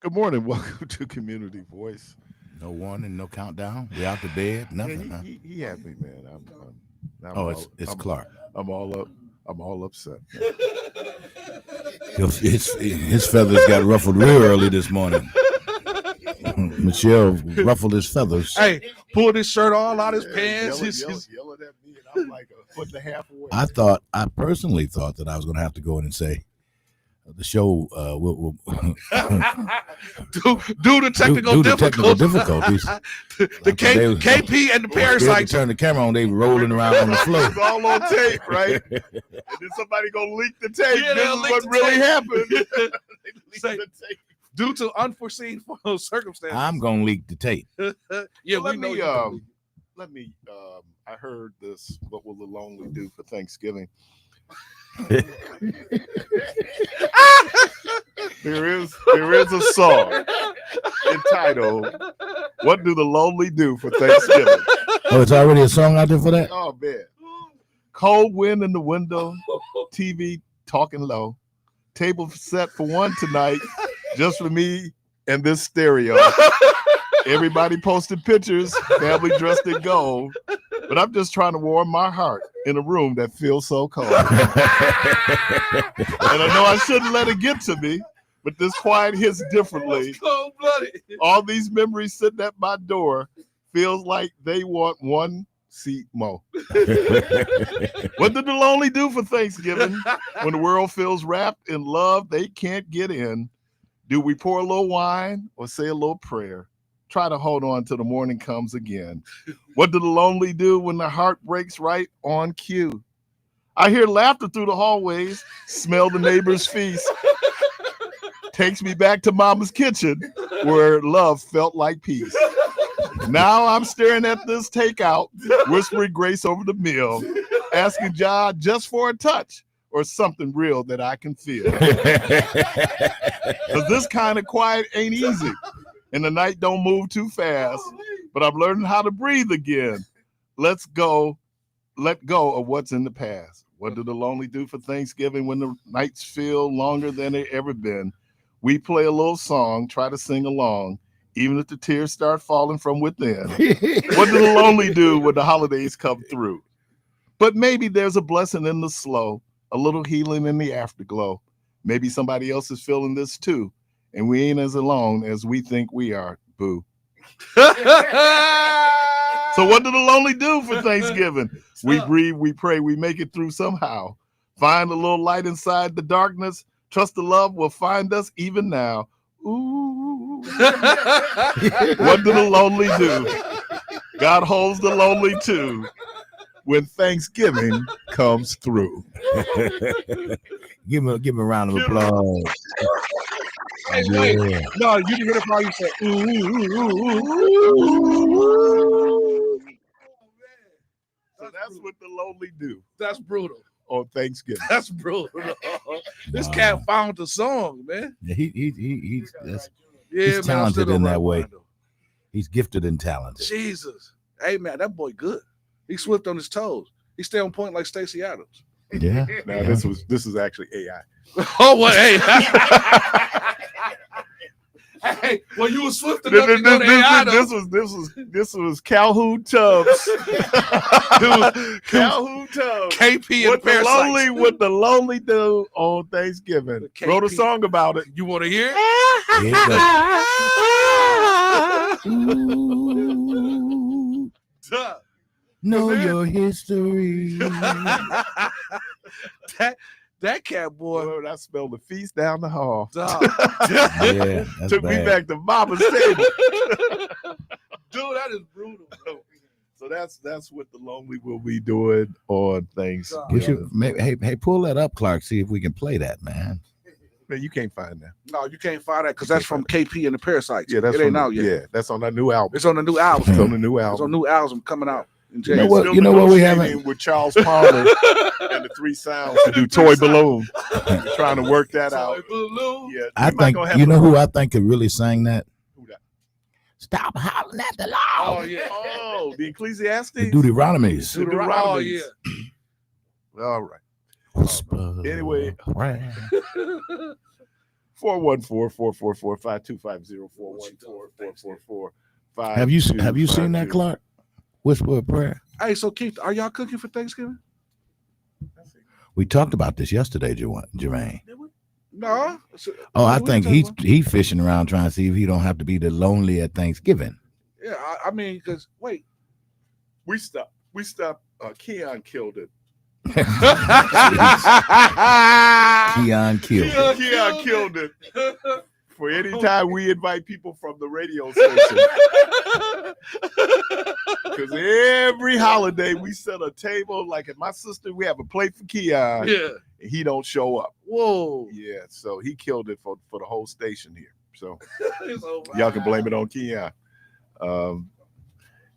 Good morning. Welcome to Community Voice. No warning, no countdown. We out to bed, Yeah, nothing. Huh? he had me, man. I'm Oh, all it's I'm Clark. I'm all up. I'm all upset. His feathers got ruffled real early this morning. Michelle ruffled his feathers. Hey, pulled his shirt all out his Yeah, pants. yelling at me, and I'm like a foot and a half away. I personally thought that I was going to have to go in and say the show will due to technical due to technical difficulties. KP and the Parris turn the camera on. They rolling around on the floor. It's all on tape, right? And then somebody gonna leak the tape. Yeah, this they'll is leak what the really tape. happened. They leaked Say- the tape. due to unforeseen circumstances. I'm going to leak the tape. Yeah, Let we know me, you can leak. Let me. I heard this. What will the lonely do for Thanksgiving? There is a song entitled "What Do the Lonely Do for Thanksgiving?" Oh, it's already a song out there for that? Oh man, cold wind in the window, TV talking low, table set for one tonight, just for me and this stereo. Everybody posted pictures, family dressed in gold, but I'm just trying to warm my heart in a room that feels so cold. And I know I shouldn't let it get to me, but this quiet hits differently. Cold-blooded. All these memories sitting at my door feels like they want one seat more. What did the lonely do for Thanksgiving when the world feels wrapped in love they can't get in? Do we pour a little wine or say a little prayer? Try to hold on till the morning comes again. What do the lonely do when the heart breaks right on cue? I hear laughter through the hallways, smell the neighbor's feast. Takes me back to mama's kitchen where love felt like peace. Now I'm staring at this takeout, whispering grace over the meal, asking God just for a touch or something real that I can feel. Because this kind of quiet ain't easy. And the night don't move too fast, but I'm learning how to breathe again. Let go of what's in the past. What do the lonely do for Thanksgiving when the nights feel longer than they ever been? We play a little song, try to sing along, even if the tears start falling from within. What do the lonely do when the holidays come through? But maybe there's a blessing in the slow, a little healing in the afterglow. Maybe somebody else is feeling this too. And we ain't as alone as we think we are, boo. So what do the lonely do for Thanksgiving? We breathe, we pray, we make it through somehow. Find a little light inside the darkness. Trust the love will find us even now. Ooh. What do the lonely do? God holds the lonely too when Thanksgiving comes through. Give me a round of applause. Hey, wait. No, you can hear the part you said. So that's what the lonely do That's brutal. on Thanksgiving. That's brutal. This cat found the song, man. Yeah, he's Yeah, He's man. talented in that way. Though. he's gifted and talented. Jesus. Hey, man, that boy good. He swift on his toes. He stay on point like Stacey Adams. Yeah. Now this is actually AI. Oh, what? Hey. Hey, well, you were swift enough to go to AI, though. This was Calhoun Tubbs. Calhoun Tubbs. KP and Parris. What the lonely do on Thanksgiving. Wrote a song about it. You want to hear it? Ooh, Duh. know your history. that cat boy. Boy, I smelled the feast down the hall. Yeah, that's Took bad. me back to Mama's table. Dude, that is brutal. Bro. So that's what the lonely will be doing on Thanksgiving. We should hey, pull that up, Clark. See if we can play that, man. Man, you can't find that. No, you can't find that because that's from KP and the Parasites. Yeah, that's it ain't out yet. Yeah, that's on that new album. It's on the new album. It's on the new It's album. on a new album coming out in You know January. what? Still You know what we haven't. negotiating with Charles Palmer and the Three Sounds to do Toy Balloon. We're trying to work that out. Yeah, I we might think gonna have you know to- who I think could really sing that. Who that? Stop hollering at the law. Oh yeah. Oh, the Ecclesiastes. The Deuteronomies. Oh yeah. All right. Whisper Anyway. prayer. 414-444-5250. 414-444-5250. Have you seen that, Clark? Whisper a prayer. Hey, so Keith, are y'all cooking for Thanksgiving? We talked about this yesterday, Jermaine. No. Oh, I think he's fishing around trying to see if he don't have to be the lonely at Thanksgiving. Yeah, I mean, because wait, We stopped. Keon killed it. Keon killed it. Keon killed it. For any time we invite people from the radio station. Because every holiday we set a table, like at my sister, we have a plate for Keon. yeah. And he don't show up. Whoa. Yeah, so he killed it for the whole station here. So y'all can blame it on Keon.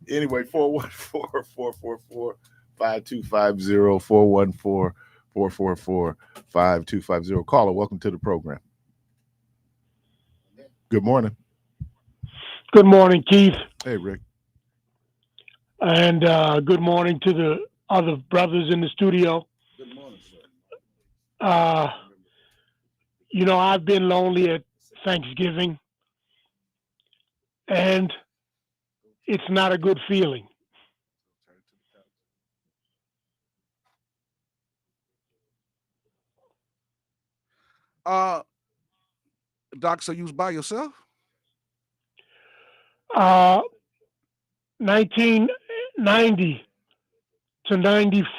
Anyway, 414-444-5250, 414-444-5250. Caller, welcome to the program. Good morning. Good morning, Keith. Hey, Rick. And good morning to the other brothers in the studio. Good morning, sir. I've been lonely at Thanksgiving, and it's not a good feeling. Doc, so you was by yourself? 1990 to 94.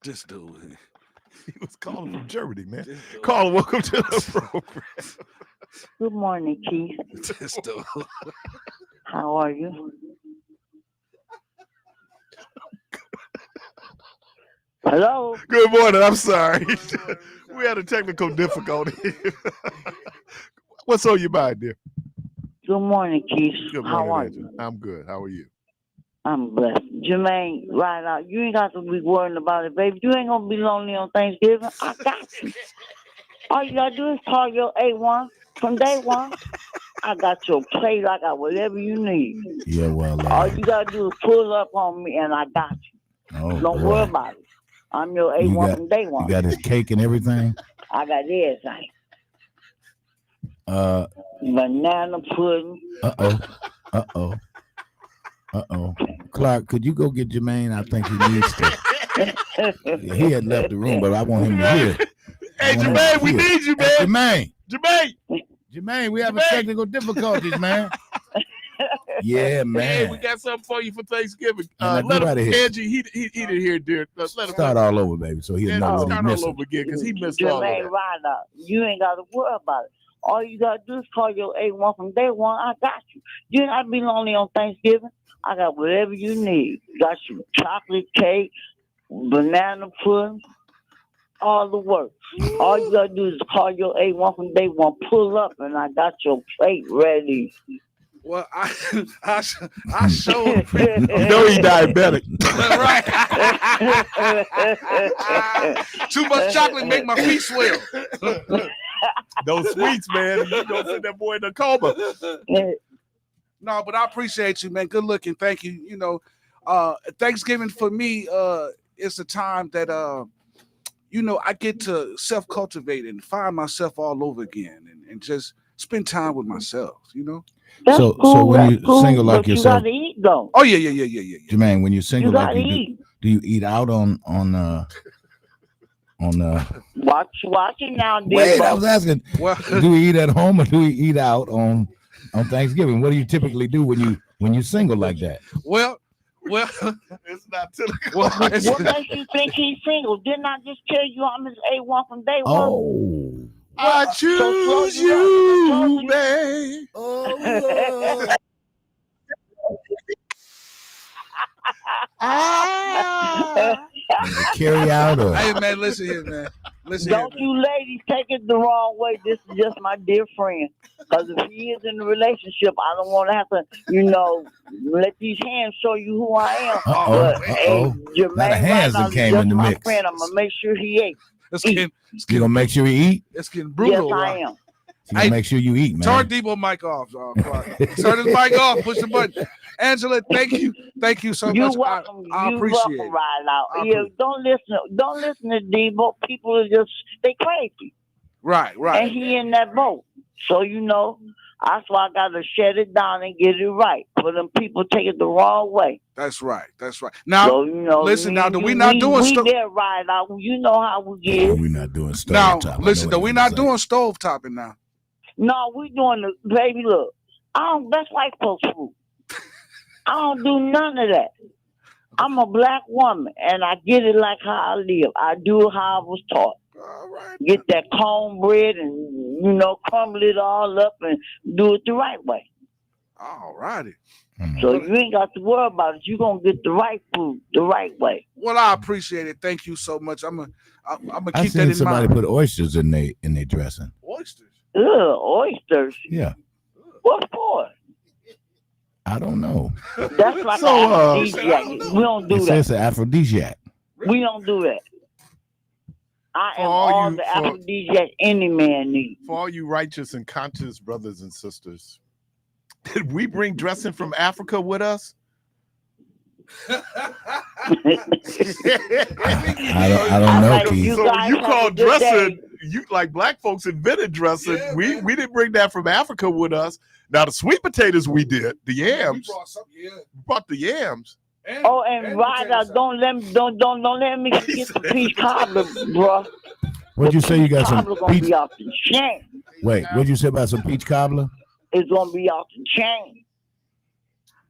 This dude. He was calling from Germany, man. Caller, welcome to the program. Good morning, Keith. This dude. How are you? Hello? Good morning. I'm sorry. We had a technical difficulty. What's on your mind, dear? Good morning, Keith. Good How morning, are Angela. you? I'm good. How are you? I'm blessed. Jermaine, right out. You ain't got to be worrying about it, baby. You ain't going to be lonely on Thanksgiving. I got you. All you got to do is call your A1 from day one. I got your plate. I got whatever you need. Yeah, well. All you got to do is pull up on me, and I got you. Oh, Don't boy. worry about it. I'm your A1 from day one. You got his cake and everything? I got everything. Uh Banana pudding. oh. Clark, could you go get Jermaine? I think he needs to. He had left the room, but I want him to hear. Hey, Jermaine, we need you, man. Jermaine, we having technical difficulties, man. Yeah, man. Hey, we got something for you for Thanksgiving. Man, Let him, out of here. Angie, he didn't hear, dear. Let him Start all over, baby, so he'll know what start he's all missing. over again because he missed all of Jermaine, that. right up. You ain't got to worry about it. All you got to do is call your A1 from day one. I got you. You ain't got to be lonely on Thanksgiving. I got whatever you need. Got your chocolate cake, banana pudding, all the work. All you got to do is call your A1 from day one. Pull up, and I got your plate ready. Well, I showed. You know he diabetic. Right. Too much chocolate make my feet swell. Those sweets, man. You gonna send that boy in a coma. No, but I appreciate you, man. Good looking. Thank you. You know, Thanksgiving for me, it's a time that I get to self-cultivate and find myself all over again and just spend time with myself, That's So cool, when that's you cool, single like but yourself- you got to eat, though. Oh yeah. Jermaine, when you're single You like got to you eat. do you eat out on Watch it now, dear. Wait, I was asking, Well, do we eat at home or do we eat out on Thanksgiving? What do you typically do when you single like that? well, It's not to the well, it's, What makes you think he's single? Didn't I just tell you I'm his A1 from day one? Oh. I choose you, babe. Carry out or hey man, listen here, man. Listen Don't here, man. you ladies take it the wrong way. This is just my dear friend. Because if he is in a relationship, I don't want to have to, let these hands show you who I am. But, hey, Jermaine, Now the hands right now, that came just in the my mix. friend. I'm going to make sure he ate. It's getting You gonna make sure we eat? brutal. Yes, I right? am. You gotta make sure you eat, man. Turn Debo mic off. Turn his mic off. Push the button. Angela, thank you so much. You're welcome. I You're appreciate welcome, it. right out. Yeah, don't listen to Debo. People are just they crazy. Right. And he in that boat. So that's why I gotta shut it down and get it right. For them people take it the wrong way. That's right. Now, so, listen. Now, we not doing we there right out. You know how we get. We're not doing stove now. top. Listen, though, we're not doing stove topping now. No, we doing the baby. Look, that's white folks food. I don't do none of that. I'm a black woman, and I get it like how I live. I do it how I was taught. All right. Get that cornbread and crumble it all up and do it the right way. All righty. So you ain't got to worry about it. You're gonna get the right food the right way. Well, I appreciate it. Thank you so much. I'm gonna keep that in mind. Somebody put oysters in their dressing. Oysters. Ugh, oysters. Yeah. What for? I don't know. That's like an aphrodisiac. We don't do it that. Says an aphrodisiac. We don't do that. I am all the aphrodisiac any man needs. For all you righteous and conscious brothers and sisters, did we bring dressing from Africa with us? I don't know, Keith. So you call dressing, you like black folks invented dressing. Yeah, we didn't bring that from Africa with us. Now the sweet potatoes we did, the yams. We brought the yams. And Ryder, don't let me forget the peach cobbler, bro. What'd you say? You got some peach? Be off the chain. Wait, what'd you say about some peach cobbler? It's gonna be off the chain.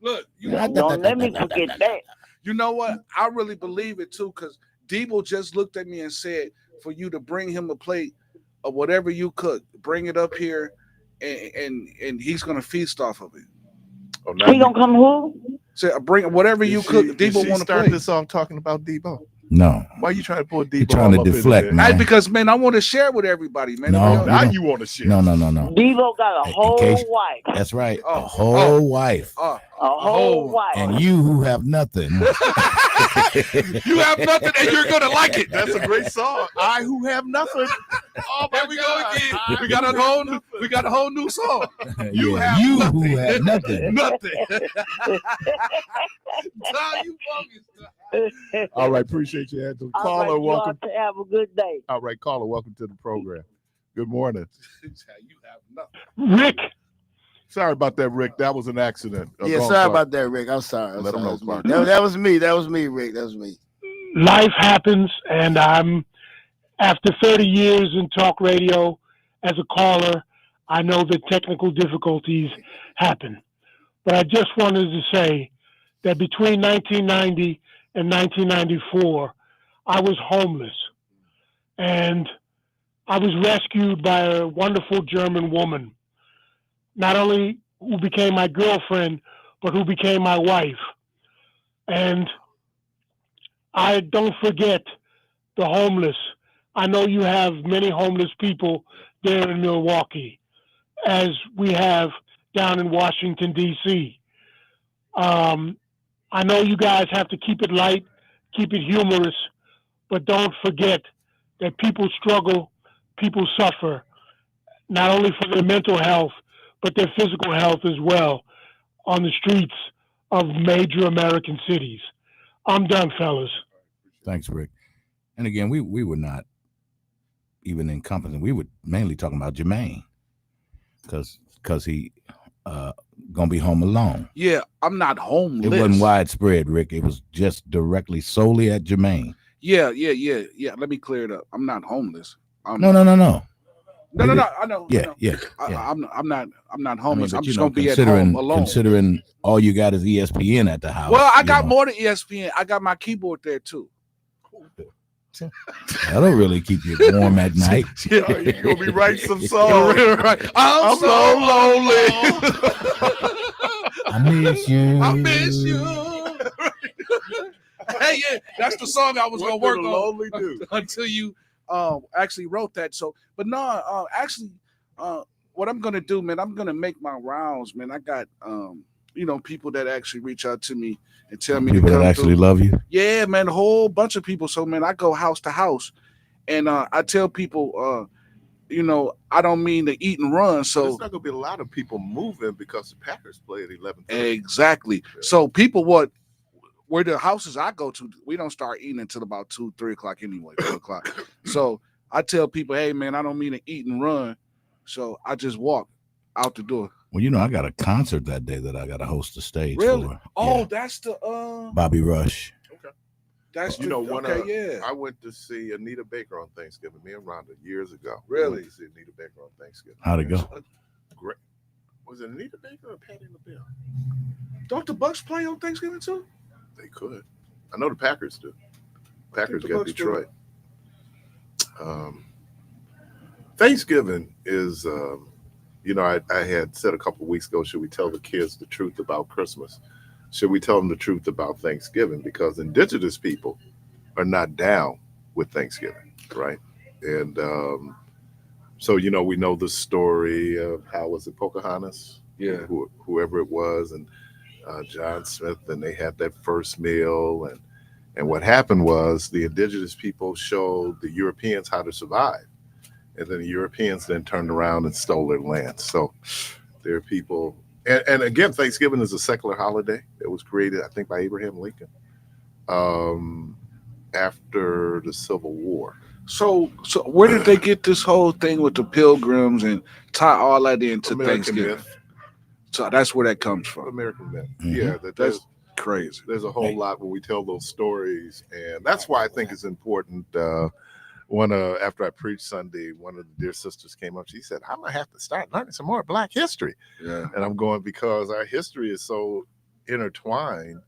Look, don't let me forget that. You know what? I really believe it too, because Debo just looked at me and said, for you to bring him a plate of whatever you cook, bring it up here, and he's gonna feast off of it. Oh, he gonna come who? So bring whatever you cook. Debo want to start this song talking about Debo. No. Why are you trying to pull Debo? You're trying to deflect, man. Because man, I want to share with everybody, man. No, now you want to share. No. Debo got a whole wife. That's right. A whole wife. A whole wife. And you who have nothing. You have nothing and you're gonna like it. That's a great song. I who have nothing. Oh, there we go again. We got a whole new song. You who have nothing. Nothing. All right, appreciate you, Angela. Caller, welcome. Have a good day. All right, caller, welcome to the program. Good morning. You have nothing. Rick. Sorry about that, Rick. That was an accident. Yeah, sorry about that, Rick. I'm sorry. Let him know, Clark. That was me. That was me, Rick. That was me. Life happens, and I'm after 30 years in talk radio as a caller. I know that technical difficulties happen, but I just wanted to say that between 1990 and 1994, I was homeless, and I was rescued by a wonderful German woman, not only who became my girlfriend, but who became my wife. And I don't forget the homeless. I know you have many homeless people there in Milwaukee, as we have down in Washington, D.C. I know you guys have to keep it light, keep it humorous, but don't forget that people struggle, people suffer, not only for their mental health, but their physical health as well on the streets of major American cities. I'm done, fellas. Thanks, Rick. And again, we were not even encompassing. We were mainly talking about Jermaine because he gonna be home alone. Yeah, I'm not homeless. It wasn't widespread, Rick. It was just directly solely at Jermaine. Yeah. Let me clear it up. I'm not homeless. No. No. I know. Yeah. I'm not homeless. I'm just gonna be at home alone. Considering all you got is ESPN at the house. Well, I got more than ESPN. I got my keyboard there too. That'll really keep you warm at night. You're gonna be writing some songs. I'm so lonely. I miss you. Hey, yeah, that's the song I was gonna work on lonely do? until you actually wrote that. So, but no, actually, what I'm gonna do, man, I'm gonna make my rounds, man. I got people that actually reach out to me and tell me people to come that actually through. love you. Yeah, man, a whole bunch of people. So, man, I go house to house, and I tell people I don't mean to eat and run. So So there's not going to be a lot of people moving because the Packers play at 11:30. exactly. So people, where the houses I go to, we don't start eating until about 2, 3 o'clock anyway, 4 o'clock. So I tell people, hey man, I don't mean to eat and run. So I just walk out the door. Well, I got a concert that day that I got to host the stage Really? for. Oh, Yeah. that's the Bobby Rush. Okay. That's I went to see Anita Baker on Thanksgiving. Me and Rhonda years ago. Really? We went to see Anita Baker on Thanksgiving. How'd it go? Great. Was it Anita Baker or Patti LaBelle? Don't the Bucks play on Thanksgiving too? They could. I know the Packers do. Packers got Detroit. Thanksgiving is, I had said a couple of weeks ago, should we tell the kids the truth about Christmas? Should we tell them the truth about Thanksgiving? Because indigenous people are not down with Thanksgiving, right? And so, we know the story of how was it Pocahontas? Yeah. Whoever it was, and John Smith, and they had that first meal. And what happened was the indigenous people showed the Europeans how to survive. And then the Europeans then turned around and stole their land. So there are people, and again, Thanksgiving is a secular holiday. It was created, I think, by Abraham Lincoln after the Civil War. So where did they get this whole thing with the pilgrims and tie all that into American Thanksgiving? myth. So that's where that comes from. American myth. Mhm. Yeah, That's crazy. there's a whole lot when we tell those stories, and that's why I think it's important. After I preached Sunday, one of the dear sisters came up. She said, "I'm gonna have to start learning some more Black history." Yeah. And I'm going, because our history is so intertwined.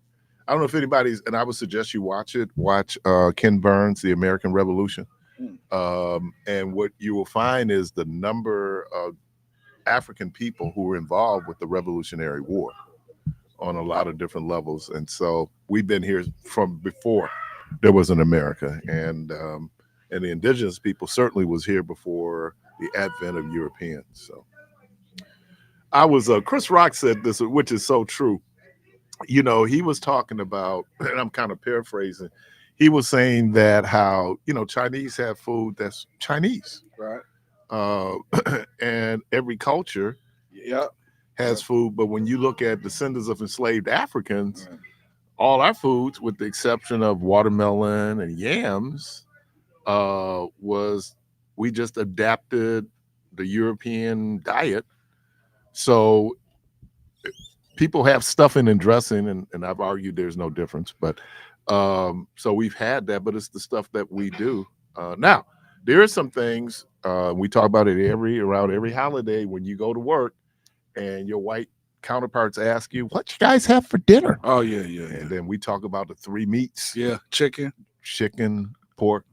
I don't know if anybody's, and I would suggest you watch it. Watch Ken Burns' The American Revolution. And what you will find is the number of African people who were involved with the Revolutionary War on a lot of different levels. And so we've been here from before there was an America. And the indigenous people certainly was here before the advent of Europeans. So I was, Chris Rock said this, which is so true. He was talking about, and I'm kind of paraphrasing, he was saying that how, Chinese have food that's Chinese. Right. And every culture has food. But when you look at descendants of enslaved Africans, all our foods, with the exception of watermelon and yams, was we just adapted the European diet. So people have stuffing and dressing, and I've argued there's no difference, but so we've had that, but it's the stuff that we do. Now, there are some things we talk about it around every holiday when you go to work and your white counterparts ask you, "What you guys have for dinner?" Oh yeah. And then we talk about the three meats. Yeah, chicken, Pork,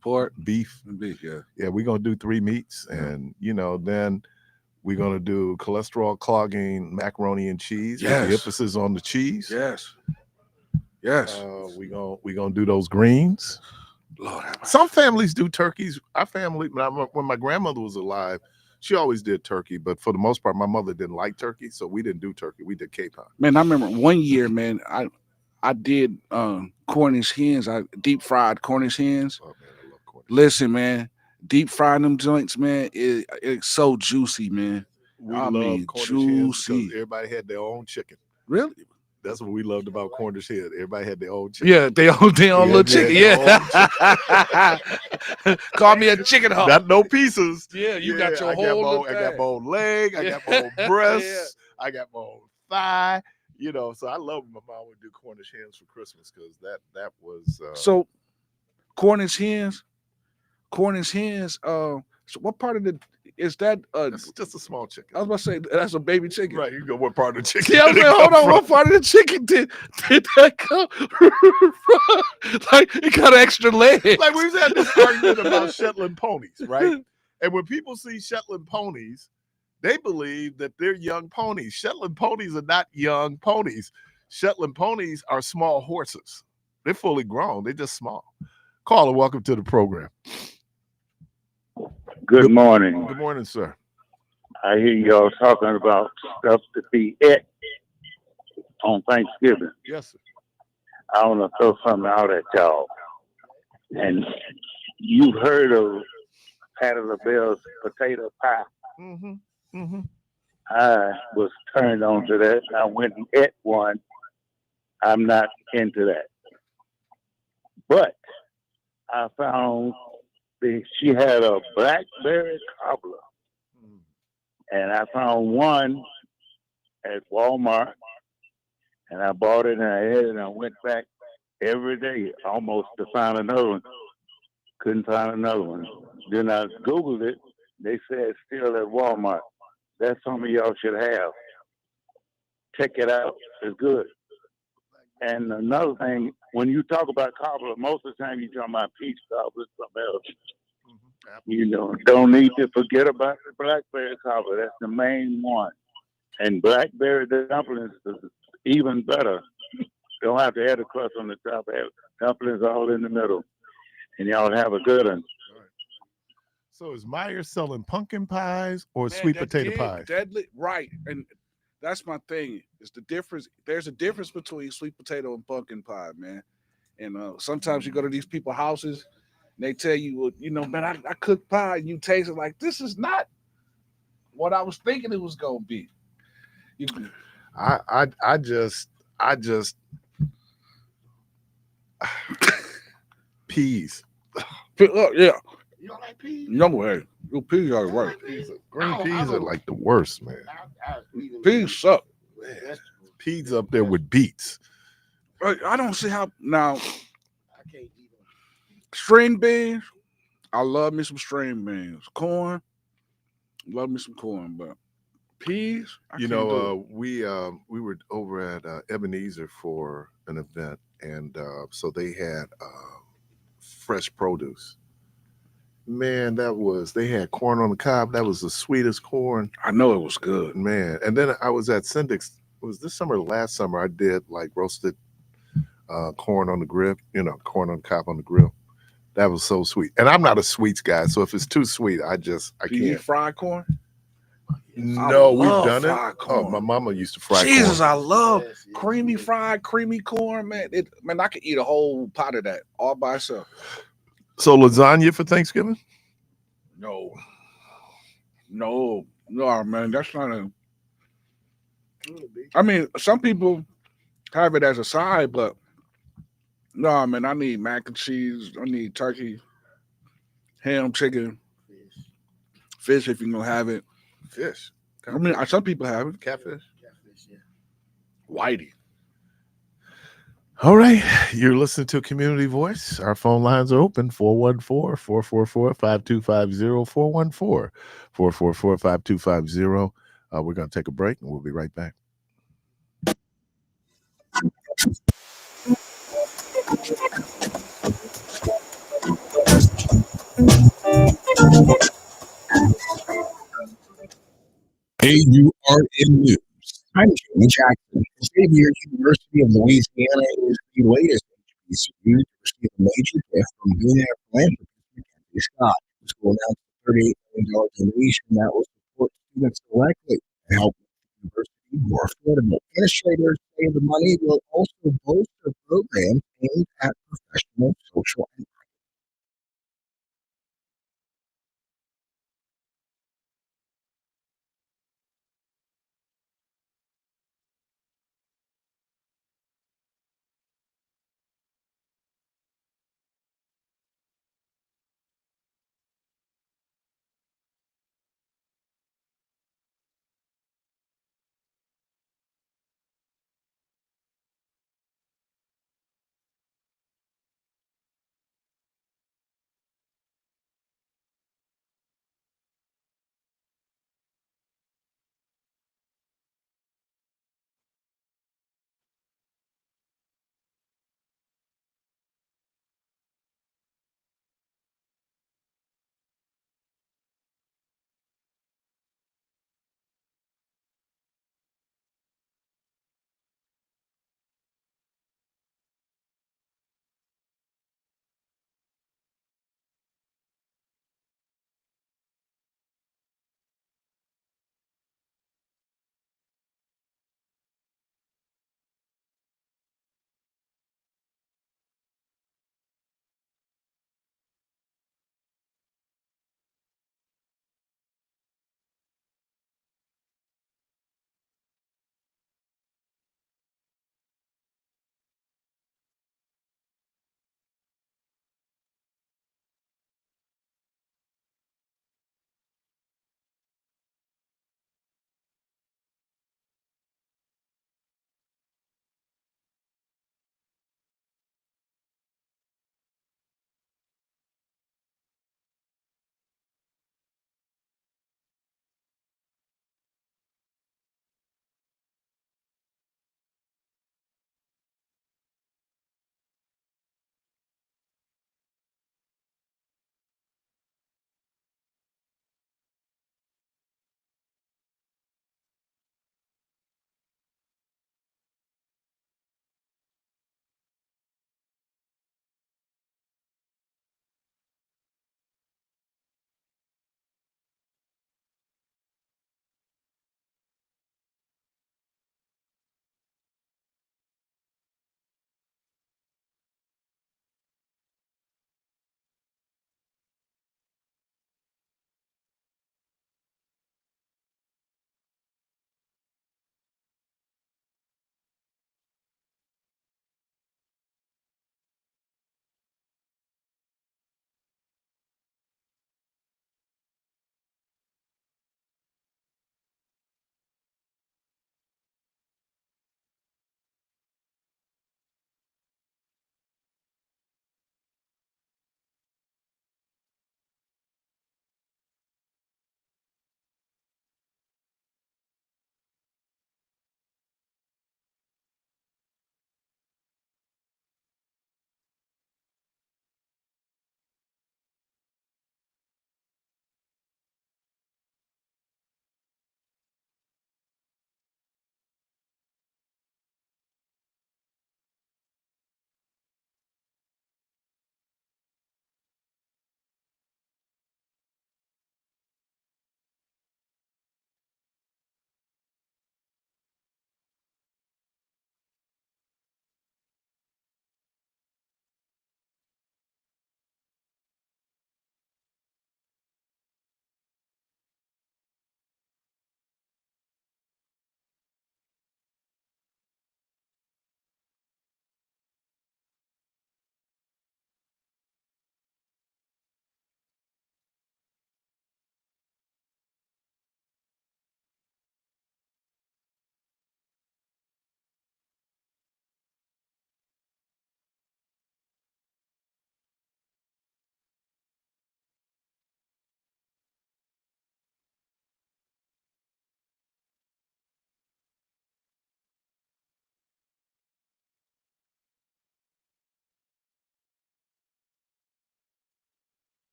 beef. and beef. Yeah. Yeah, we're gonna do three meats, and then we're gonna do cholesterol clogging macaroni and cheese. With the emphasis on the cheese. Yes. We're gonna do those greens. Lord, some families do turkeys. Our family, when my grandmother was alive, she always did turkey, but for the most part, my mother didn't like turkey, so we didn't do turkey. We did capon. Man, I remember one year, man, I did Cornish hens. I deep fried Cornish hens. Oh man, I love Cornish. Listen, man, deep frying them joints, man, it's so juicy, man. We I love mean, Cornish hens juicy. because everybody had their own chicken. Really? That's what we loved about Cornish hen. Everybody had their own chicken. Yeah, they own little chicken. Yeah. Call me a chicken hawk. Not no pieces. Yeah, you got your I whole. I got my own leg. I got my own breasts. I got my own thigh. So I love when my mom would do Cornish hens for Christmas because that was. So, Cornish hens. So what part of is that? It's just a small chicken. I was about to say that's a baby chicken. Right, you go what part of the chicken? Yeah, I'm saying, hold on. What part of the chicken did that come from? Like it got extra legs. Like we've had this argument about Shetland ponies, right? And when people see Shetland ponies, they believe that they're young ponies. Shetland ponies are not young ponies. Shetland ponies are small horses. They're fully grown. They're just small. Caller, welcome to the program. Good morning. Good morning, sir. I hear y'all talking about stuff to be ate on Thanksgiving. Yes, sir. I want to throw something out at y'all. And you've heard of Patty LaBelle's potato pie. Mm-hmm. Mm-hmm. I was turned on to that. I went and ate one. I'm not into that. But I found she had a blackberry cobbler. And I found one at Walmart. And I bought it and I ate it and I went back every day almost to find another one. Couldn't find another one. Then I Googled it. They said it's still at Walmart. That's something y'all should have. Check it out. It's good. And another thing, when you talk about cobbler, most of the time you're talking about peach cobbler, something else. You know, don't need to forget about the blackberry cobbler. That's the main one. And blackberry dumplings is even better. Don't have to add a crust on the top. Have dumplings all in the middle. And y'all have a good one. So is Meyer selling pumpkin pies or Man, sweet that potato gig, pies? Deadly, right. And that's my thing. It's the difference. There's a difference between sweet potato and pumpkin pie, man. And sometimes you go to these people's houses and they tell you, well, you know, man, I cooked pie and you taste it like this is not what I was thinking it was gonna be. You, I just peas. yeah. You don't like peas? No way. Your peas are right. Green peas are like the worst, man. Peas suck. Peas up there with beets. I don't see how now I can't eat them. string beans. I love me some string beans. Corn. Love me some corn, but peas. I You can't do it. know, we were over at Ebenezer for an event, and so they had fresh produce. Man, they had corn on the cob. That was the sweetest corn, I know it was good. man. And then I was at Syndic's. It was this summer, or last summer. I did like roasted corn on the grill. You know, corn on the cob on the grill. That was so sweet. And I'm not a sweets guy, so if it's too sweet, I Do you can't. eat fried corn? No, we've love done it. fried Oh, corn. my mama used to fry Jesus, corn. I love Yes, yes, creamy yes. fried, creamy corn, man. Man, I could eat a whole pot of that all by itself. So lasagna for Thanksgiving? No, no, man. That's not a. I mean, some people have it as a side, but no, man. I need mac and cheese. I need turkey, ham, chicken, fish if you're gonna have it. Fish. I mean, some people have it. Catfish. Catfish, yeah. Whitey. All right. You're listening to Community Voice. Our phone lines are open 414-444-5250, 414-444-5250. We're going to take a break and we'll be right back. AURN News. I'm Jamie Jackson. Xavier University of Louisiana is the latest HBCU to receive a major gift from billionaire philanthropist Mackenzie Scott. The school announced a $38 million donation that will support students directly and help make the university more affordable. Administrators say the money will also bolster programs aimed at professional social and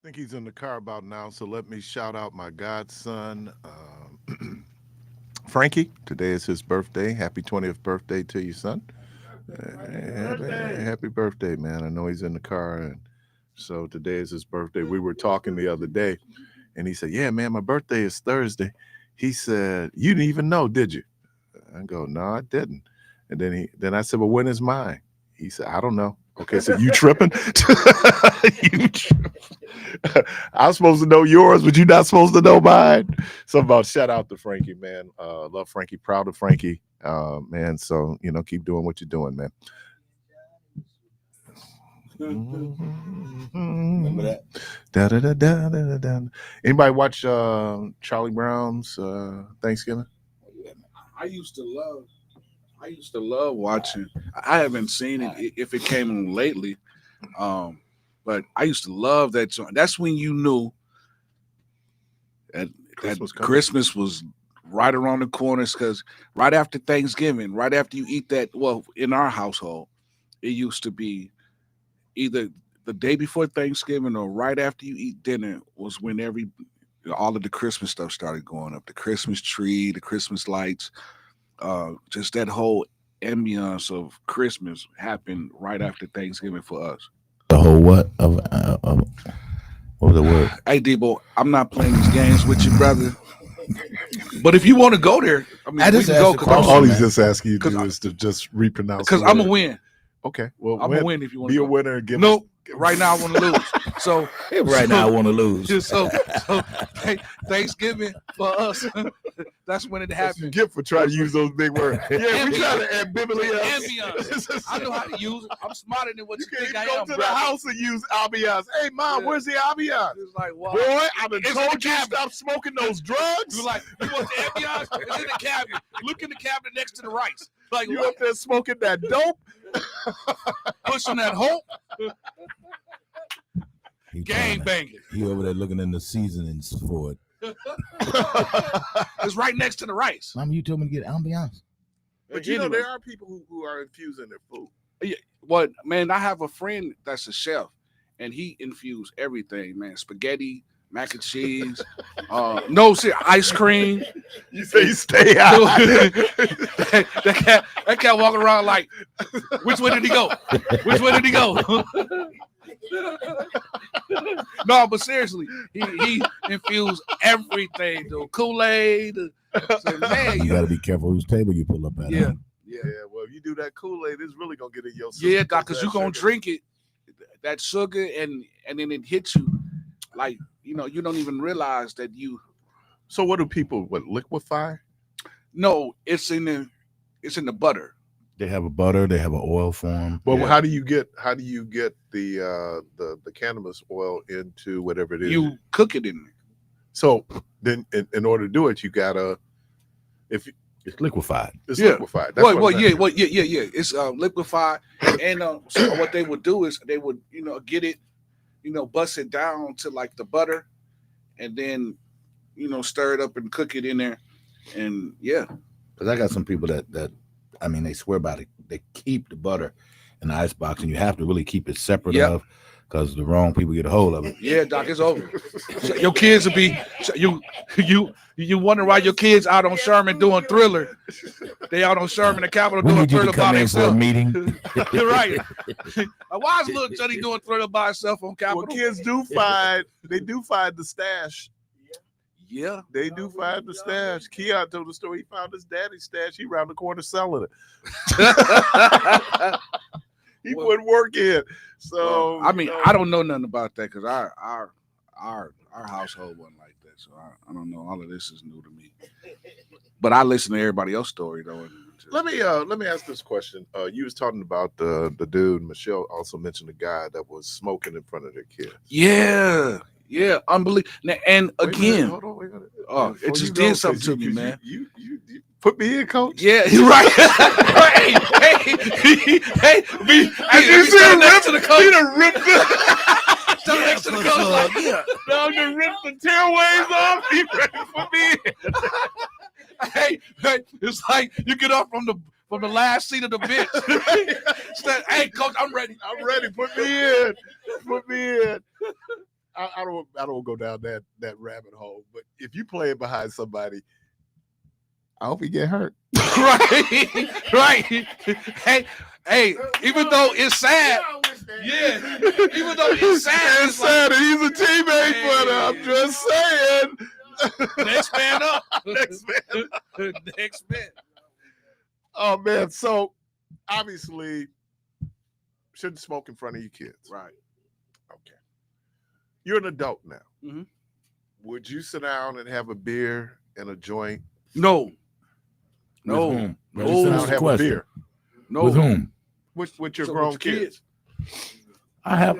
think he's in the car about now, so let me shout out my godson, Frankie. Today is his birthday. Happy 20th birthday to you, son. Happy birthday, man. I know he's in the car, and so today is his birthday. We were talking the other day, and he said, yeah, man, my birthday is Thursday. He said, you didn't even know, did you? I go, no, I didn't. And then I said, well, when is mine? He said, I don't know. Okay, so you tripping? You tripping. I'm supposed to know yours, but you're not supposed to know mine. So about shout out to Frankie, man. Love Frankie, proud of Frankie, man. So keep doing what you're doing, man. Remember that? Da, da, da, da, da, da. Anybody watch Charlie Brown's Thanksgiving? I used to love watching. I haven't seen it if it came on lately, but I used to love that joint. That's when you knew that Christmas was right around the corners, because right after Thanksgiving, right after you eat that, well, in our household, it used to be either the day before Thanksgiving or right after you eat dinner was when all of the Christmas stuff started going up. The Christmas tree, the Christmas lights, just that whole ambiance of Christmas happened right after Thanksgiving for us. The whole what? What was the word? Hey, Debo, I'm not playing these games with you, brother. But if you want to go there, I mean, we can go. All he's just asking you to do is to just repronounce. Because I'm going to win. Okay, well, I'm going to win if you want to be a winner and give Nope. Right now I want to lose. So now I want to lose. So Thanksgiving for us, that's when it happened. Gift for trying to use those big words. Yeah, we try to ambiance. I know how to use it. I'm smarter than what you think I am. Go to the house and use ambiance. Hey, Mom, where's the ambiance? It's like, wow. Boy, I've been told you stop smoking those drugs. You're like, you want the ambiance? It's in the cabinet. Look in the cabinet next to the rice. Like, you up there smoking that dope? Pushing that hope? Gang banging. He over there looking in the seasonings for it. It's right next to the rice. Mama, you told me to get ambiance. But there are people who are infusing their food. Yeah, well, man, I have a friend that's a chef, and he infused everything, man. Spaghetti, mac and cheese, ice cream. You say stay out. that cat walking around like, which way did he go? Which way did he go? No, but seriously, he infused everything, though. Kool-Aid. So, man, you gotta be careful whose table you pull up at. Yeah. Well, if you do that Kool-Aid, it's really gonna get in your system. Yeah, Doc, because you're gonna drink it, that sugar, and then it hits you like you don't even realize that you. So what do people liquefy? No, it's in the butter. They have a butter. They have an oil form. Well, how do you get the cannabis oil into whatever it is? You cook it in there. So then, in order to do it, you gotta it's liquefied. It's liquefied. That's yeah. It's liquefied, and so what they would do is they would get it, bust it down to like the butter, and then stir it up and cook it in there, and yeah. Because I got some people that. I mean, they swear by it. They keep the butter in the icebox, and you have to really keep it separate because the wrong people get a hold of it. Yeah, Doc, it's over. Your kids will be you wonder why your kids out on Sherman doing Thriller. They out on Sherman the Capitol doing Thriller by themselves. For a meeting. You're right. Why is little Johnny doing Thriller by himself on Capitol? Well, kids do find the stash. Yeah, they do find the stash. Keon told the story. He found his daddy's stash. He around the corner selling it. He put work in. So I mean, I don't know nothing about that because our household wasn't like that. So I don't know. All of this is new to me. But I listen to everybody else's story though. Let me ask this question. You was talking about the dude. Michelle also mentioned the guy that was smoking in front of their kids. Yeah, unbelievable. And again, wait a minute. It just did something to me, man. You put me in, coach. Yeah, you're right. hey, be standing next to the coach. Standing next to the coach, like, Now to rip the tailways off. He ready to put me in. Hey, it's like you get up from the last seat of the bench. Hey, coach, I'm ready. I'm ready. Put me in. I don't go down that rabbit hole. But if you play it behind somebody, I hope he get hurt. Right, right. Hey, even though it's sad, yeah. Even though it's sad, It's sad that he's a teammate, but I'm just saying. Next man up. Next man. Next man. Oh man, so obviously shouldn't smoke in front of your kids. Right. Okay. You're an adult now. Mm-hmm. Would you sit down and have a beer and a joint? No. With whom? Would Just you sit down finish and the have a question. beer No. With whom? with your So grown with your kids? I have.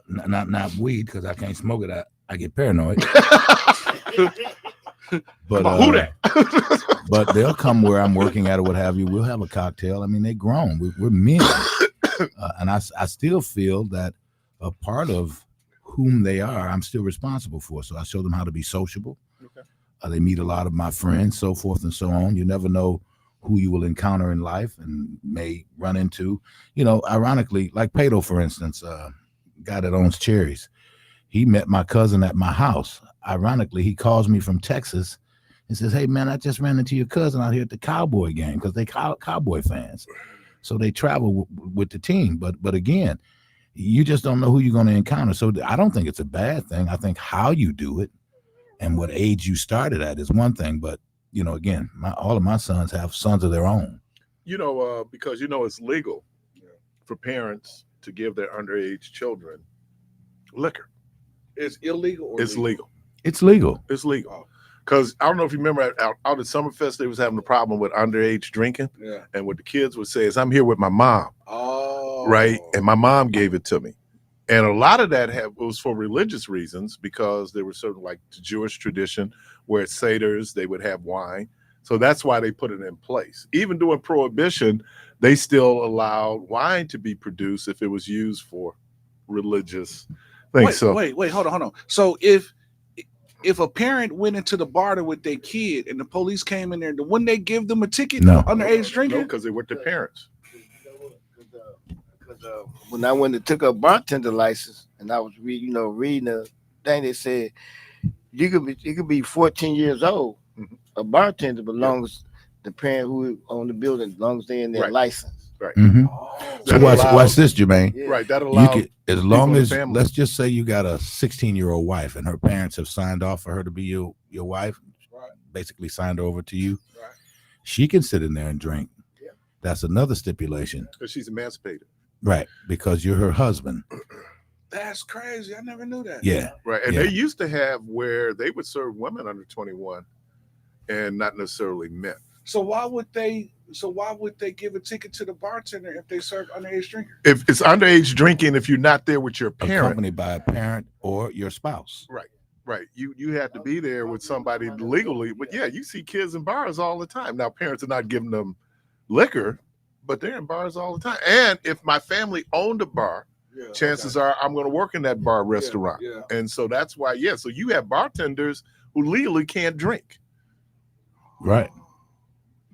Not weed because I can't smoke it. I get paranoid. But Who that? but they'll come where I'm working at or what have you. We'll have a cocktail. I mean, they're grown. We're men, and I still feel that a part of whom they are, I'm still responsible for. So I show them how to be sociable. Okay. They meet a lot of my friends, so forth and so on. You never know who you will encounter in life and may run into. You know, ironically, like Pato, for instance, guy that owns cherries. He met my cousin at my house. Ironically, he calls me from Texas and says, "Hey, man, I just ran into your cousin out here at the Cowboy game," because they Cowboy fans. So they travel with the team. But again, you just don't know who you're going to encounter. So I don't think it's a bad thing. I think how you do it and what age you started at is one thing. But, you know, again, all of my sons have sons of their own. You know, because you know it's legal for parents to give their underage children liquor. It's illegal or It's legal. It's legal. It's legal. Because I don't know if you remember out at Summerfest, they was having a problem with underage drinking. Yeah. And what the kids would say is, "I'm here with my mom." Oh. Right. And my mom gave it to me. And a lot of that was for religious reasons, because there was certain, like the Jewish tradition where at Seder's they would have wine. So that's why they put it in place. Even during Prohibition, they still allowed wine to be produced if it was used for religious things. Wait, hold on. So if a parent went into the bar with their kid and the police came in there, wouldn't they give them a ticket No. for underage drinking? No, because they were their parents. When I went and took a bartender license, and I was reading the thing, they said you could be 14 years old, a bartender, but long as the parent who owned the building, as long as they're in their Right. license. Right. Mm-hmm. So That watch allows- this, Jermaine. Yeah. Right. That You allowed could, as long in the as, family. let's just say you got a 16-year-old wife and her parents have signed off for her to be your wife, Right. basically signed over to you. Right. She can sit in there and drink. Yeah. That's another stipulation. because she's emancipated. Right. Because you're her husband. That's crazy. I never knew that. Yeah. Right. And Yeah. they used to have where they would serve women under 21 and not necessarily men. So why would they give a ticket to the bartender if they serve underage drinker? If it's underage drinking, if you're not there with your parent, Accompanied by a parent or your spouse. right, you have to be there with somebody legally. But yeah, you see kids in bars all the time. Now parents are not giving them liquor, but they're in bars all the time. And if my family owned a bar, Yeah, chances are I'm going to work in that bar restaurant. Yeah. And so that's why, so you have bartenders who legally can't drink, Right.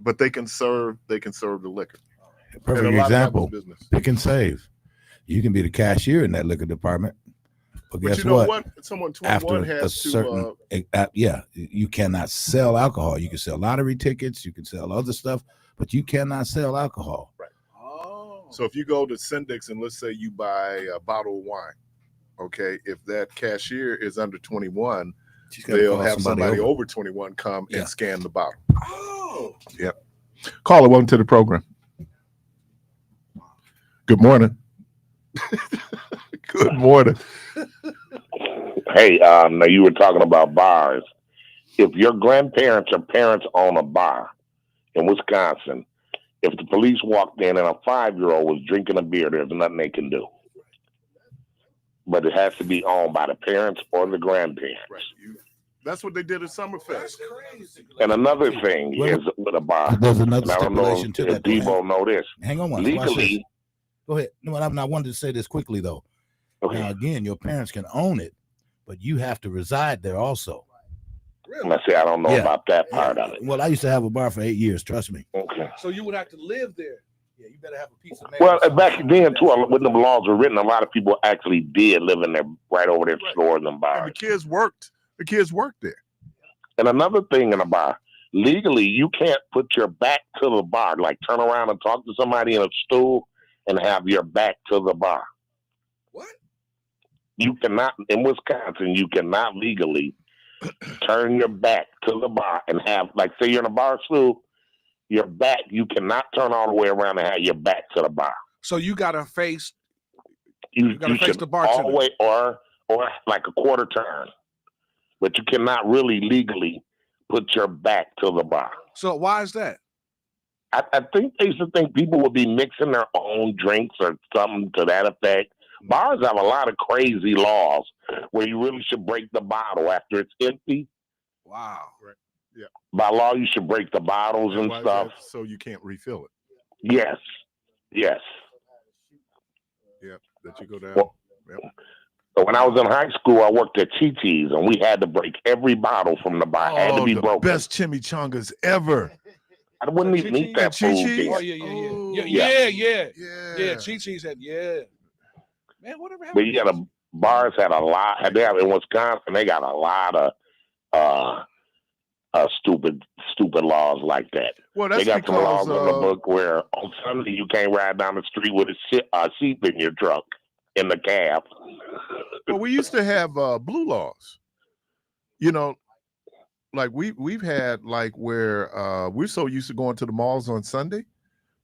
but they can serve the liquor. And Perfect a lot of that example. was business. Pick and save. You can be the cashier in that liquor department. But But guess you know what? what? Someone After 21 a has certain, to. you cannot sell alcohol. You can sell lottery tickets. You can sell other stuff, but you cannot sell alcohol. Oh. So if you go to Syndics and let's say you buy a bottle of wine, okay, if that cashier is under 21, She's gotta they'll call have somebody over. over 21 come Yeah. and scan the bottle. Oh. Caller, welcome to the program. Good morning. Good morning. Hey, now you were talking about bars. If your grandparents or parents own a bar in Wisconsin, if the police walked in and a 5-year-old was drinking a beer, there's nothing they can do. But it has to be owned by the parents or the grandparents. Right. That's what they did at Summerfest. That's crazy. And another thing Well, is with a bar. There's another And I don't know stipulation to if that. though. people know this. Hang on one. Watch this. Legally, Go ahead. No, I wanted to say this quickly though. okay. Now again, your parents can own it, but you have to reside there also. Really? I say I don't know Yeah. about that part of it. Well, I used to have a bar for 8 years. Trust me. Okay. So you would have to live there. Yeah, you better have a piece of mail. Well, back then, too, when the laws were written, a lot of people actually did live in there, right over their stores and And bars. the kids worked. The kids worked there. And another thing in a bar, legally, you can't put your back to the bar, like turn around and talk to somebody in a stool and have your back to the bar. What? You cannot, in Wisconsin, you cannot legally turn your back to the bar and have, like, say you're in a bar stool, your back, you cannot turn all the way around and have your back to the bar. So you gotta face. You gotta face should the bartender. always, or like a quarter turn, but you cannot really legally put your back to the bar. So why is that? I think they used to think people would be mixing their own drinks or something to that effect. Bars have a lot of crazy laws where you really should break the bottle after it's empty. Wow. Right. Yeah. By law, you should break the bottles and Why is stuff. that? So you can't refill it. Yes. Yes. Yeah. That you go down. Well, Yep. So when I was in high school, I worked at Chi-Chi's, and we had to break every bottle from the bar. Had to be the broken. best chimichangas ever. I wouldn't even eat that food. Chi-Chi's? Oh there. yeah. Yeah. Chi-Chi's had Man, whatever But happened? yeah, the bars had a lot. They have in Wisconsin. They got a lot of stupid laws like that. Well, They that's got some laws because in the book where on Sunday you can't ride down the street with a sheep in your truck in the cab. well, we used to have blue laws. You know, like we've had like where we're so used to going to the malls on Sunday.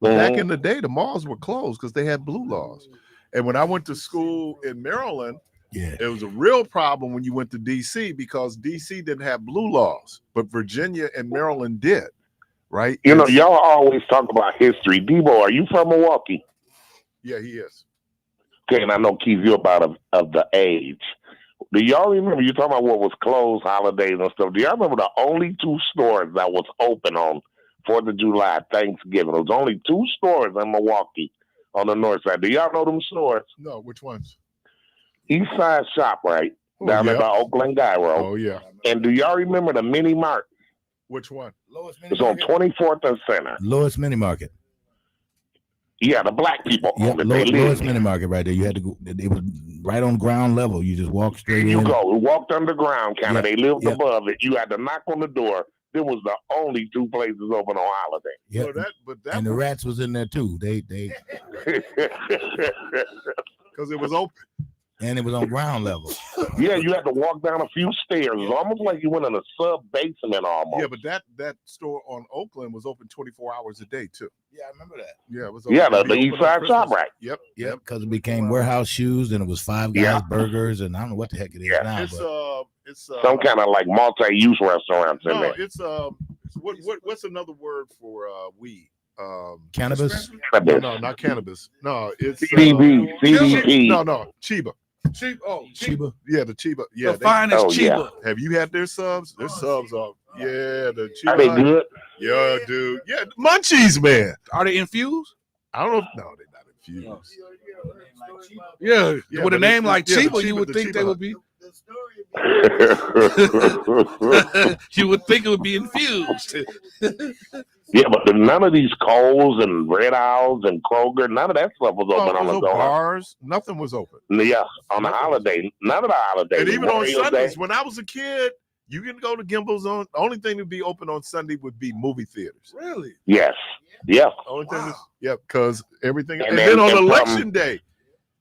But back in the day, the malls were closed because they had blue laws. And when I went to school in Maryland, it was a real problem when you went to DC because DC didn't have blue laws, but Virginia and Maryland did, right? You know, y'all always talk about history. Debo, are you from Milwaukee? Yeah, he is. Okay, and I know Keith, you're about of the age. Do y'all remember, you talking about what was closed, holidays and stuff, do y'all remember the only two stores that was open on 4th of July, Thanksgiving? There was only two stores in Milwaukee on the north side. Do y'all know them stores? No, which ones? East Side ShopRite, down there by Oakland Guy Road. Oh, yeah. And do y'all remember the Mini Mart? Which one? It's on 24th and Center. Lewis Mini Market. Yeah, the black people own it. They Lewis live. Mini Market right there. You had to go. It was right on ground level. You just walk straight You in. go. We walked underground, kind of. Yeah, They lived yeah. above it. You had to knock on the door. There was the only two places open on holiday. Yeah. So that And the rats was in there too. They because it was open. and it was on ground level. Yeah, you had to walk down a few stairs. It was almost like you went in a sub basement almost. Yeah, but that store on Oakland was open 24 hours a day too. Yeah, I remember that. Yeah, it was. Yeah, open. the It'd be East open on Side Christmas. ShopRite. Yep. Yep, because it became warehouse shoes and it was Five Guys Yeah. burgers and I don't know what the heck it is Yeah. now. It's Some kind of like multi-use restaurants in no, there. it's what's another word for weed? Cannabis? No, not cannabis. No, it's CDP. No, Chiba. Chiba. Yeah, the Chiba. Yeah, The finest Oh, yeah. Chiba. have you had their subs? Their subs are the Chiba. Are they good? Yeah, dude. Yeah, munchies, man. Are they infused? I don't know. No, they're not infused. Yeah. Yeah, With a but name it's- like yeah, the Chiba, you Chiba- would the think Chiba they Hut. would be. You would think it would be infused. Yeah, but none of these Kohl's and Red Owls and Kroger, none of that stuff was No, open there on was the no door. bars. Nothing was open. Yeah, on the holiday. None of the holidays. And even on Memorial Sundays, Day. when I was a kid, you can go to Gimbel's on. The only thing to be open on Sunday would be movie theaters. Really? Yes. Yeah. Only thing is, because everything. And And, then- then on and from- election day,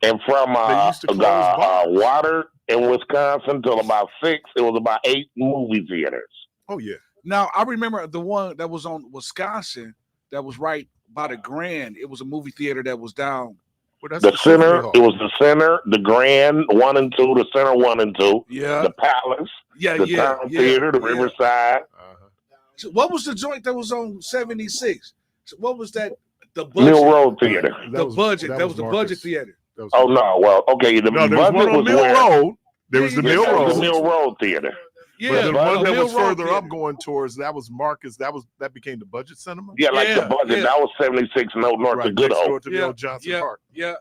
And from They used to close bars. Water in Wisconsin till about 6, it was about 8 movie theaters. oh yeah, Now I remember the one that was on Wisconsin that was right by the Grand. It was a movie theater that was down. well, that's The Center, Symphony Hall. it was the Center, the Grand 1 and 2, the Center 1 and 2, Yeah. the Palace, Yeah, the yeah. Town yeah, Theater, the yeah. Riverside. Uh-huh. So what was the joint that was on 76? So what was that? The budget. Mill Road Theater. The budget. That was the Marcus. budget theater. That was Oh, no. Well, okay. The no, there was budget one on was Mill where, Road. There was the Yeah, Mill yeah, That was Road. the Mill Road Theater. Yeah, But the one that Mill was Road further up Theater. going towards that was Marcus. That became the budget cinema. Yeah, like Yeah, the budget. yeah. That was 76 north right of Good next door Hope. to the old Johnson yeah, Park. yeah.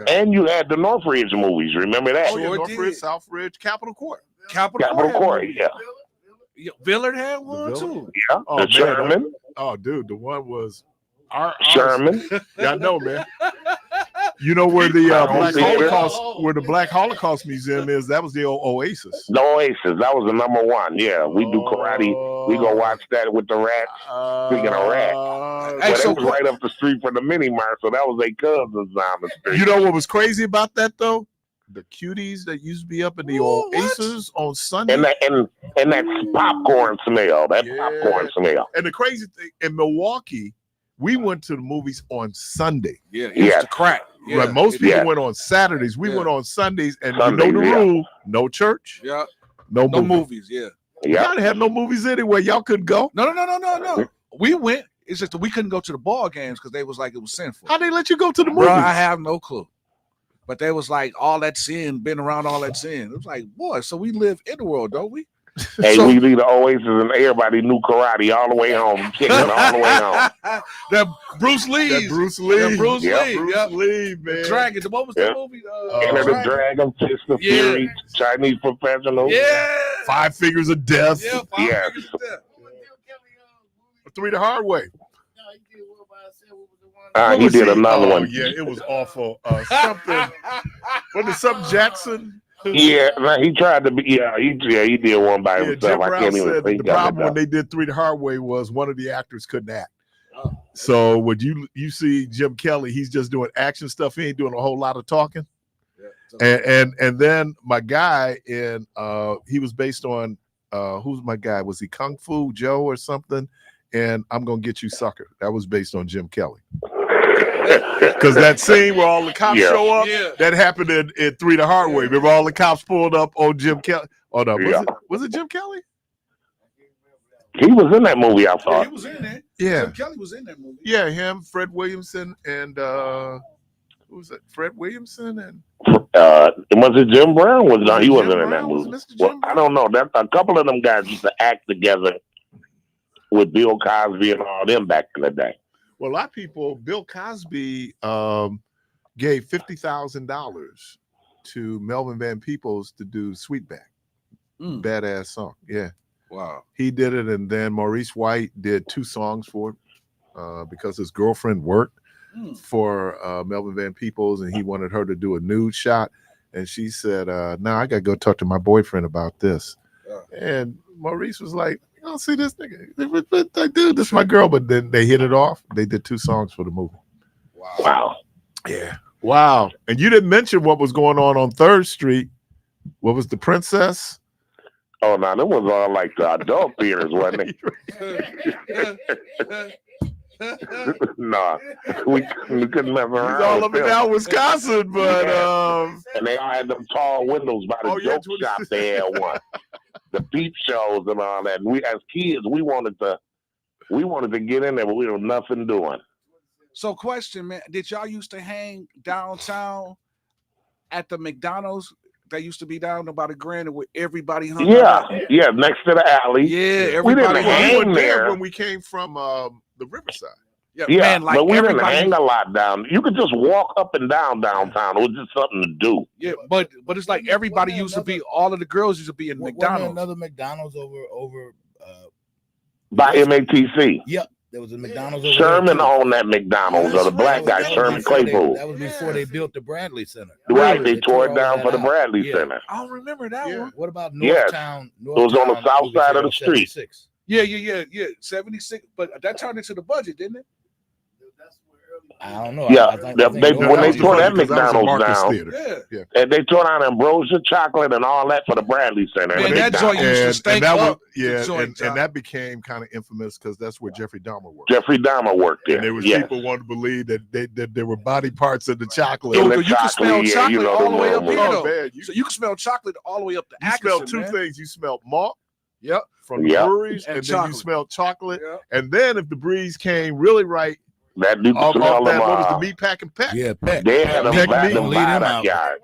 And you had the Northridge movies. Remember that? Oh yeah, Sure Northridge, did. Southridge, Capitol Court. Court Capital had Court, movies. yeah. Yeah, Villard had one Villard? too. Yeah. Oh, the man, Sherman. Oh, dude, the one was Sherman. Yeah, I know, man. You know where the Black Holocaust Museum is? That was the old Oasis. The Oasis, that was the #1. Yeah, we do karate. We go watch that with the rats. Speaking of rats, but it was right up the street from the mini mart, so that was their cousins down the street. You know what was crazy about that though? The cuties that used to be up in the Oasis on Sunday, and that popcorn smell. Popcorn smell. And the crazy thing in Milwaukee, we went to the movies on Sunday. Yeah, it's the crack. Yeah, right, most people went on Saturdays. We went on Sundays, and Sundays, you know the rule: no church, no movies. Yeah, y'all didn't have no movies anyway. Y'all couldn't go. No. We went. It's just that we couldn't go to the ball games because they was like it was sinful. How they let you go to the movies? Bro, I have no clue. But they was like all that sin, been around all that sin. It was like, boy, so we live in the world, don't we? Hey, we leave the Oasis and everybody knew karate all the way home, kicking all the way home. That Bruce Lee, man. Dragon. What was that movie? Enter the Dragon, Fist of Fury, Chinese Professional. Yeah. 5 Fingers of Death. Yeah, 5 Fingers of Death. 3 the Hard Way. He did another one. Yeah, it was awful. Something. Was it something Jackson? Yeah, he tried to be. Yeah, he did one by himself. I can't even think the problem when they did 3 the Hard Way was one of the actors couldn't act. So when you see Jim Kelly, he's just doing action stuff. He ain't doing a whole lot of talking. And then my guy he was based on who's my guy? Was he Kung Fu Joe or something? And I'm Gonna Get You Sucker. That was based on Jim Kelly. Because that scene where all the cops show up, that happened in 3 the Hard Way. Remember all the cops pulled up on Jim Kelly? Oh no, was it Jim Kelly? He was in that movie, I thought. He was in there. Yeah. Jim Kelly was in that movie. Yeah, him, Fred Williamson, and who was it? Fred Williamson and was it Jim Brown? He wasn't in that Brown? movie. Well, I don't know. That a couple of them guys used to act together with Bill Cosby and all them back in the day. Well, a lot of people, Bill Cosby gave $50,000 to Melvin Van Peebles to do Sweetback. Badass song. Yeah. Wow. He did it, and then Maurice White did 2 songs for it because his girlfriend worked for Melvin Van Peebles, and he wanted her to do a nude shot. And she said, no, I got to go talk to my boyfriend about this. And Maurice was like, you don't see this nigga. Dude, this is my girl. But then they hit it off. They did 2 songs for the movie. Wow. Yeah. Wow. And you didn't mention what was going on 3rd Street. What was the Princess? Oh, no, that was all like the adult theaters, wasn't it? No, we couldn't mess around. He's all up and down Wisconsin, but and they all had them tall windows by the joke shop. They had one. The peep shows and all that. And we, as kids, we wanted to get in there, but we were nothing doing. So, question, man, did y'all used to hang downtown at the McDonald's that used to be down about a grand where everybody hung out? Yeah, next to the alley. Yeah, we didn't everybody hang there when we came from the Riverside. Yeah, man, like but we didn't hang a lot down. You could just walk up and down downtown. It was just something to do. Yeah, but it's like everybody used to be. All of the girls used to be in McDonald's. Another McDonald's over by MATC. Yep, there was a McDonald's over Sherman there owned that McDonald's, or the black guy, Sherman Claypool. That was before they built the Bradley Center. Right, they tore it down for the Bradley Center. I don't remember that one. What about Northtown? It was on the south side of the street. 76. Yeah. 76, but that turned into the budget, didn't it? I don't know. Yeah, when they tore that McDonald's down, and they tore down Ambrosia Chocolate and all that for the Bradley Center. Man, that joint used to stink up. And that became kind of infamous because that's where Jeffrey Dahmer worked. Jeffrey Dahmer worked there. And there was people wanted to believe that there were body parts in the chocolate. You can smell chocolate all the way up here, though. Man, so you can smell chocolate all the way up to Atkinson. You smell 2 things. You smell malt. Yep. From the breweries, and then you smell chocolate. Yep. And then if the breeze came really right, that dude smell them. What was the meat pack and peck? Yeah, peck. They had them back them backyards.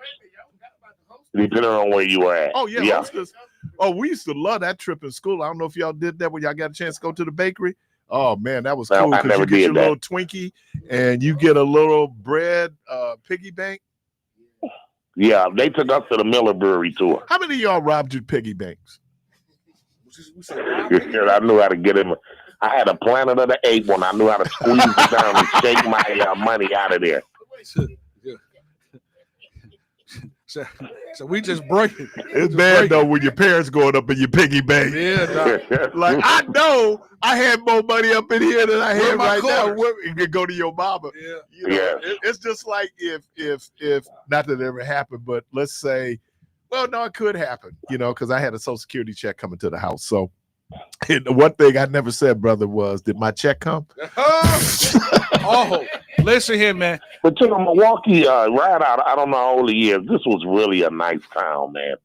Depending on where you were at. Oh yeah. We used to love that trip in school. I don't know if y'all did that when y'all got a chance to go to the bakery. Oh man, that was cool because you get your little Twinkie and you get a little bread piggy bank. Yeah, they took us to the Miller Brewery tour. How many of y'all robbed your piggy banks? I knew how to get him. I had a Planet of the Apes when I knew how to squeeze it down and shake my money out of there. So we just break it. It's bad though when your parents going up in your piggy bank. Yeah, Doc. Like I know I had more money up in here than I Where had my right now. quarters? You can go to your mama. Yeah. You know, it's just like if not that it ever happened, but let's say, well, no, it could happen. You know, because I had a Social Security check coming to the house. So and the one thing I never said, brother, was did my check come? Oh, listen here, man. But to the Milwaukee right out, I don't know how old he is. This was really a nice town, man.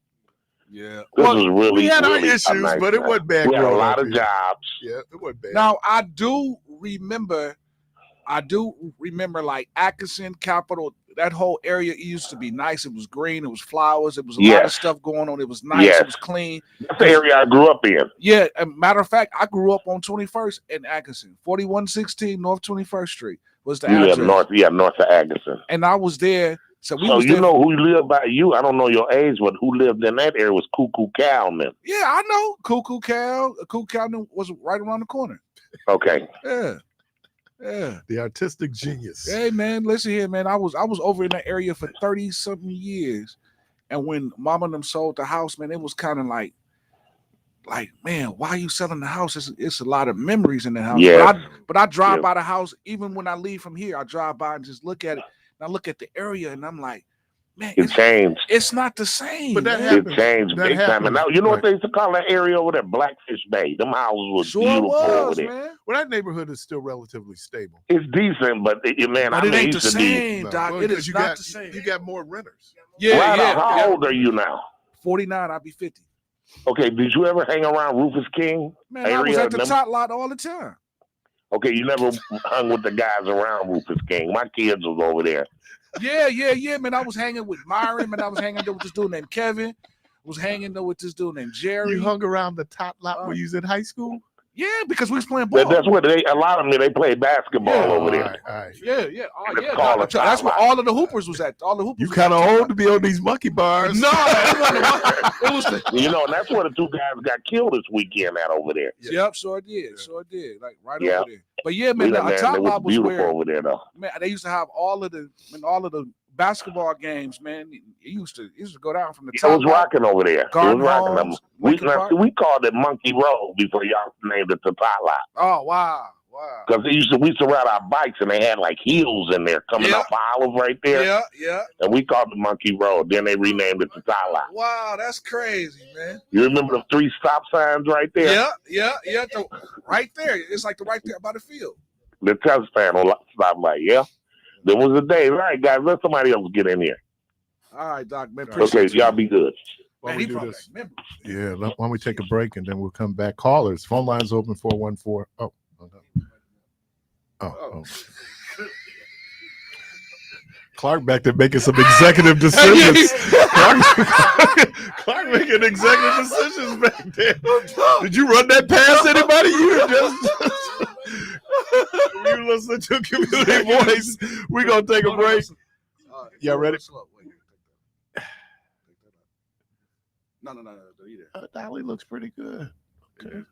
Yeah. This was really, we had our really issues, a nice but it town. wasn't bad. We had a growing lot up of here. jobs. Yeah, it wasn't bad. Now I do remember like Atkinson, Capitol, that whole area used to be nice. It was green, it was flowers, it was a lot of stuff going on. It was nice, it was clean. That's the area I grew up in. Yeah, matter of fact, I grew up on 21st in Atkinson, 4116 North 21st Street was the You address. live north of Atkinson. And I was there. So you know who lived by you? I don't know your age, but who lived in that area was Cuckoo Cowman. Yeah, I know. Cuckoo Cow was right around the corner. Okay. Yeah. Yeah. The artistic genius. Hey man, listen here, man. I was over in that area for 30-something years. And when mama and them sold the house, man, it was kind of like, man, why are you selling the house? It's a lot of memories in the house. Yeah. But I drive by the house, even when I leave from here, I drive by and just look at it. And I look at the area and I'm like, man, it changed. It's not the same. But that it changed big time. And now you know what they used to call that area over there? Blackfish Bay. Them houses was beautiful over there. Man. Well, that neighborhood is still relatively stable. It's decent, but it ain't the same, Doc. Well, it is not got, the same. You got more renters. Yeah, How old are you now? 49. I'll be 50. Okay, did you ever hang around Rufus King? Man, I was at the top lot all the time. Okay, you never hung with the guys around Rufus King. My kids was over there. Yeah, man. I was hanging with Myron, and I was hanging there with this dude named Kevin. I was hanging there with this dude named Jerry. You hung around the top lot when you was in high school? Yeah, because we was playing ball. That's where a lot of them, they play basketball over there. All right. Yeah. Oh, yeah. That's where all of the hoopers was at. All the hoopers. You kind of old to be on these monkey bars. No, it was you know, and that's where the two guys got killed this weekend at over there. Yep, sure did. Like right over there. But yeah, man, the top lot was beautiful where, over there though. Man, they used to have all of the basketball games, man. It used to go down from the top. It was rocking over there. Garden it was rocking. Homes, we called it Monkey Road before y'all named it the top lot. Oh wow. Because we used to ride our bikes and they had like hills in there coming up Olive right there. Yeah. And we called it Monkey Road. Then they renamed it the top lot. Wow, that's crazy, man. You remember the 3 stop signs right there? Yeah. Right there. It's like right there by the field. The test panel stop light, yeah. There was a day. All right, guys, let somebody else get in here. All right, Doc, man. Okay, y'all be good. Man, he probably remember. Yeah, why don't we take a break and then we'll come back. Callers, phone lines open 414. Oh. Clark back there making some executive decisions. Clark making executive decisions back there. Did you run that past anybody? You listen to Community Voice. We're going to take a break. Y'all ready? No. Dolly looks pretty good. Okay.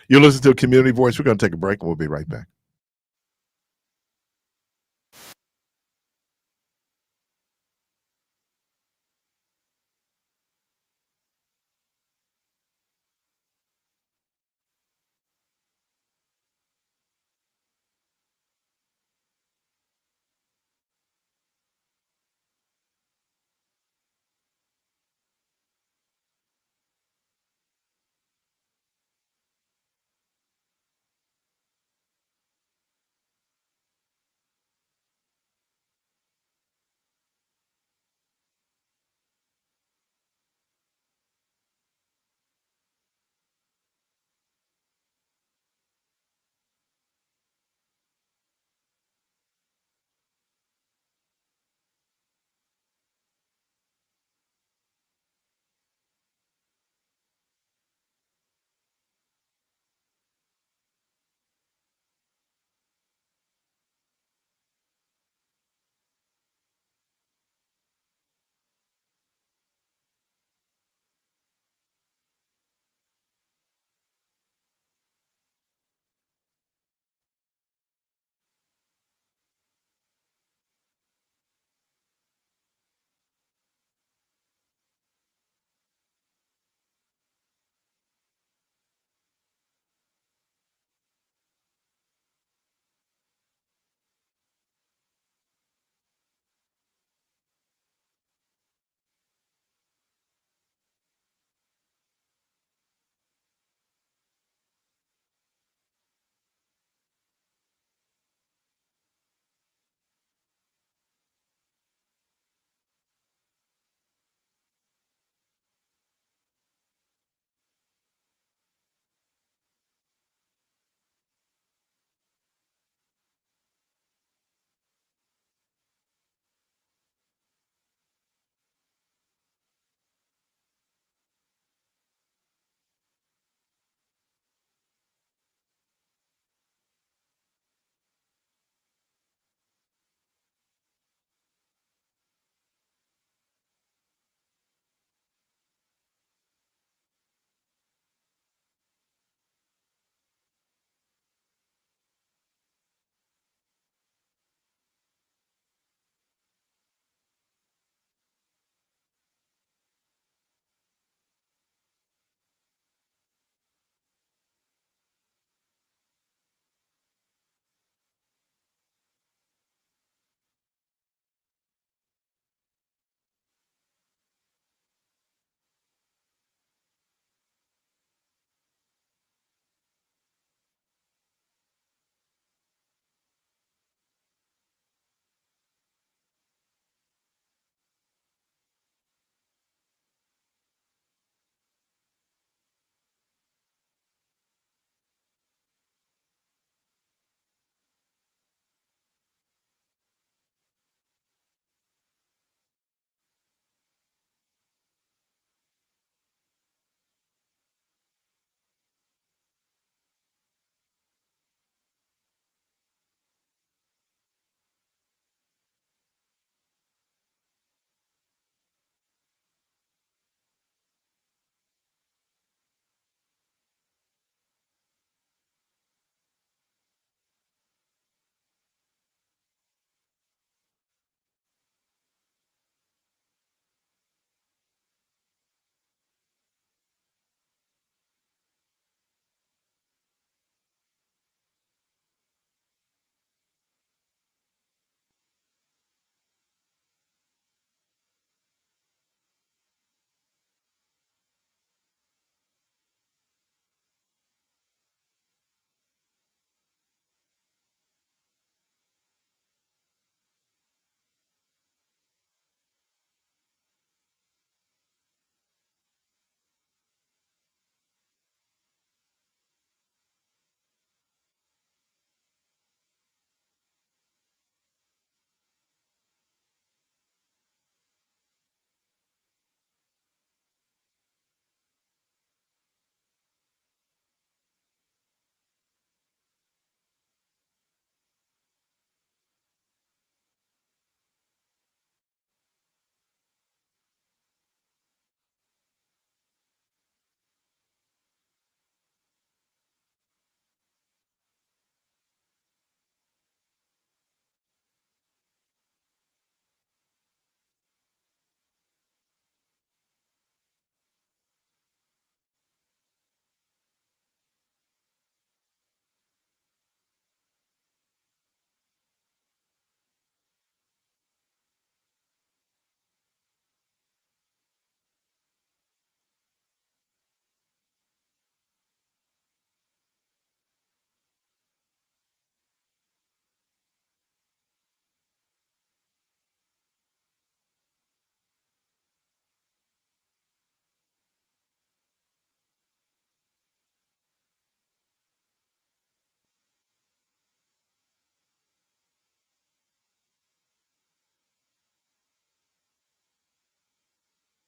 You listen to Community Voice. We're going to take a break and we'll be right back.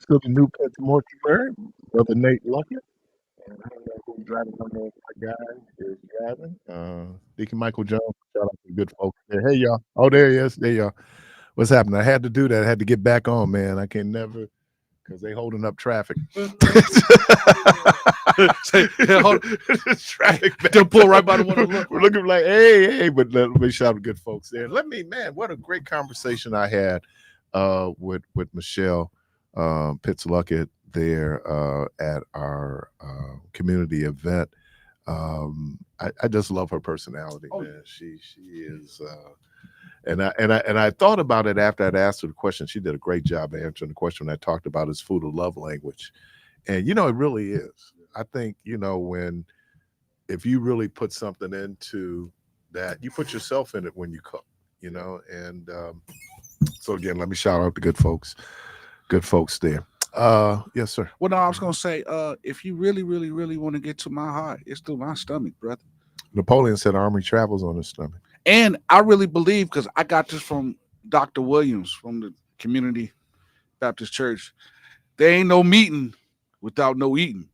to the new pet mortuary, Brother Nate Luckett. And I don't know who's driving. I don't know if my guy is driving. Deacon Michael Jones. Shout out to the good folks there. Hey, y'all. Oh, there he is. There y'all. What's happening? I had to do that. I had to get back on, man. I can never, because they holding up traffic. Traffic. They'll pull right by the one. We're looking like, hey, but let me shout out to good folks there. Man, what a great conversation I had with Michelle Pitts Luckett there at our community event. I just love her personality, man. She is and I thought about it after I'd asked her the question. She did a great job answering the question. I talked about his food of love language. And it really is. I think, if you really put something into that, you put yourself in it when you cook, and so again, let me shout out the good folks there. Yes, sir. Well, no, I was gonna say, if you really, really, really want to get to my heart, it's through my stomach, brother. Napoleon said armory travels on his stomach. And I really believe, because I got this from Dr. Williams from the Community Baptist Church, there ain't no meeting without no eating.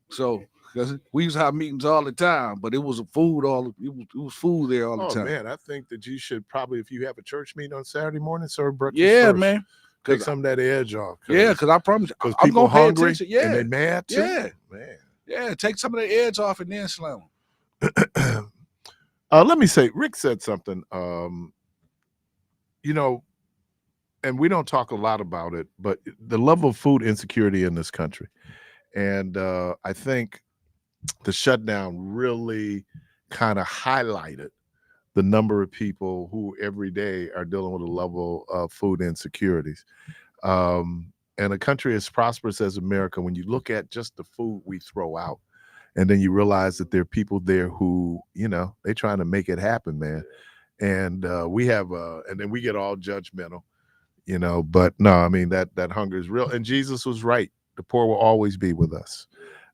So, because we used to have meetings all the time, but it was food it was food there all the time. Oh man, I think that you should probably, if you have a church meeting on Saturday morning, serve breakfast. Yeah, first. man. Take some of that edge off. Yeah, because I promise you, because I'm people gonna pay hungry attention. Yeah, and they mad too. Yeah, man. Yeah, take some of the edge off and then slam them. Let me say, Rick said something. And we don't talk a lot about it, but the level of food insecurity in this country, and I think the shutdown really kind of highlighted the number of people who every day are dealing with a level of food insecurities. And a country as prosperous as America, when you look at just the food we throw out, and then you realize that there are people there who, they're trying to make it happen, man. And we have, and then we get all judgmental, but no, I mean, that hunger is real. And Jesus was right. The poor will always be with us.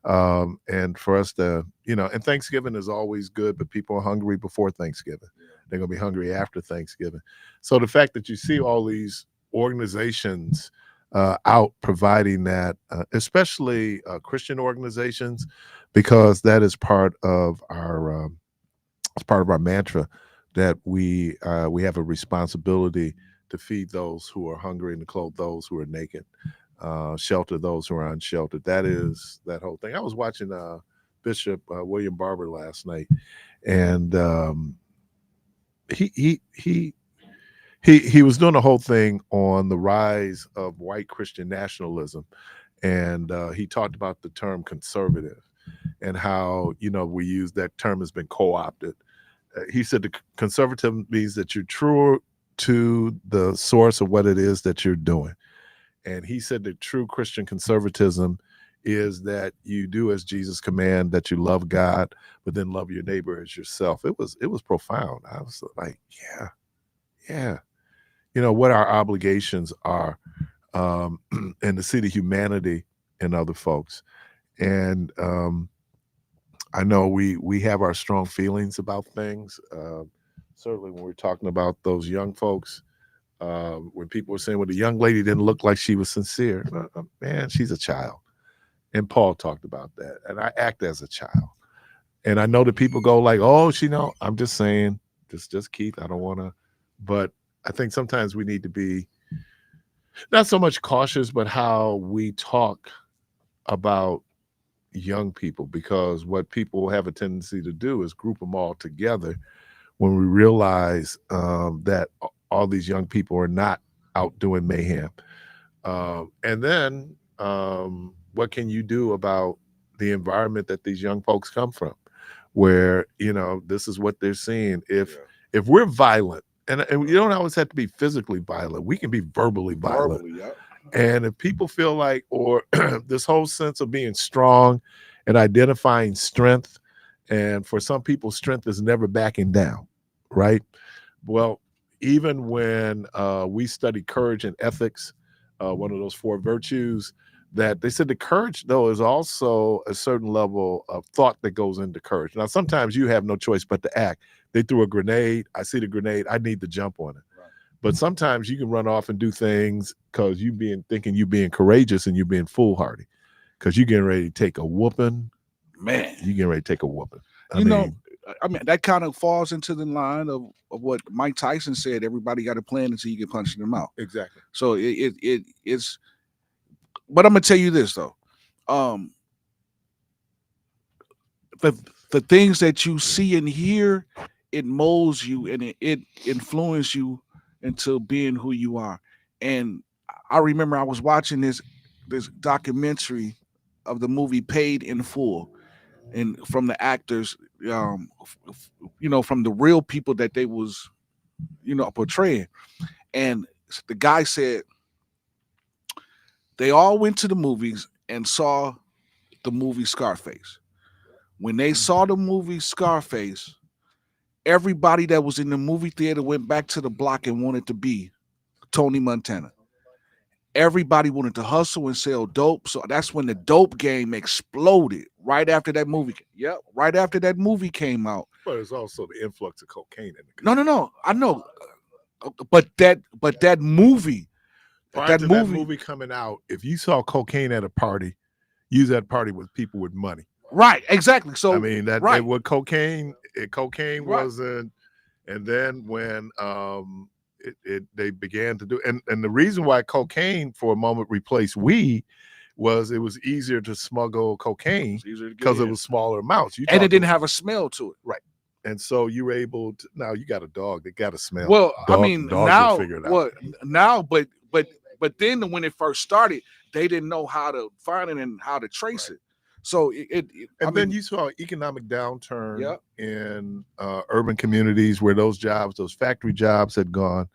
And for us to, and Thanksgiving is always good, but people are hungry before Thanksgiving. They're going to be hungry after Thanksgiving. So the fact that you see all these organizations out providing that, especially Christian organizations, because that is part of our mantra, that we have a responsibility to feed those who are hungry and to clothe those who are naked, shelter those who are unsheltered. That is that whole thing. I was watching Bishop William Barber last night, and he was doing a whole thing on the rise of white Christian nationalism, and he talked about the term conservative and how we use that term has been co-opted. He said the conservative means that you're true to the source of what it is that you're doing. And he said that true Christian conservatism is that you do as Jesus command, that you love God, but then love your neighbor as yourself. It was profound. I was like, yeah. What our obligations are, and to see the humanity in other folks. And I know we have our strong feelings about things. Certainly when we're talking about those young folks, when people were saying, well, the young lady didn't look like she was sincere. Man, she's a child. And Paul talked about that. And I act as a child. And I know that people go like, oh, I'm just saying, just Keith, I don't want to. But I think sometimes we need to be not so much cautious, but how we talk about young people, because what people have a tendency to do is group them all together when we realize that all these young people are not out doing mayhem. And then what can you do about the environment that these young folks come from, where, this is what they're seeing. If we're violent, and you don't always have to be physically violent, we can be verbally violent. And if people feel like, or this whole sense of being strong and identifying strength, and for some people, strength is never backing down, right? Well, even when we study courage and ethics, one of those 4 virtues, that they said the courage, though, is also a certain level of thought that goes into courage. Now, sometimes you have no choice but to act. They threw a grenade. I see the grenade. I need to jump on it. Right. But sometimes you can run off and do things because thinking you being courageous and you being foolhardy. Because you getting ready to take a whooping. Man. You getting ready to take a whooping. I mean, that kind of falls into the line of what Mike Tyson said. Everybody got a plan until you get punched in the mouth. Exactly. So it's. But I'm gonna tell you this though, the things that you see and hear, it molds you and it influences you into being who you are. And I remember I was watching this documentary of the movie Paid in Full, and from the actors, from the real people that they was, portraying. And the guy said they all went to the movies and saw the movie Scarface. When they saw the movie Scarface, everybody that was in the movie theater went back to the block and wanted to be Tony Montana. Everybody wanted to hustle and sell dope. So that's when the dope game exploded right after that movie. Yep, right after that movie came out. But it's also the influx of cocaine in the country. No. I know. But that movie, that movie coming out, if you saw cocaine at a party, use that party with people with money. Right, exactly. So I mean that right. With cocaine right. wasn't, and then when they began to do, and the reason why cocaine for a moment replaced weed was it was easier to smuggle cocaine because it was smaller amounts. And it didn't have a smell to it. Right. And so you were able to. Now you got a dog that got a smell. Well, dogs now will figure it out. Now, but then when it first started, they didn't know how to find it and how to trace it. So then you saw economic downturn in urban communities where those factory jobs had gone.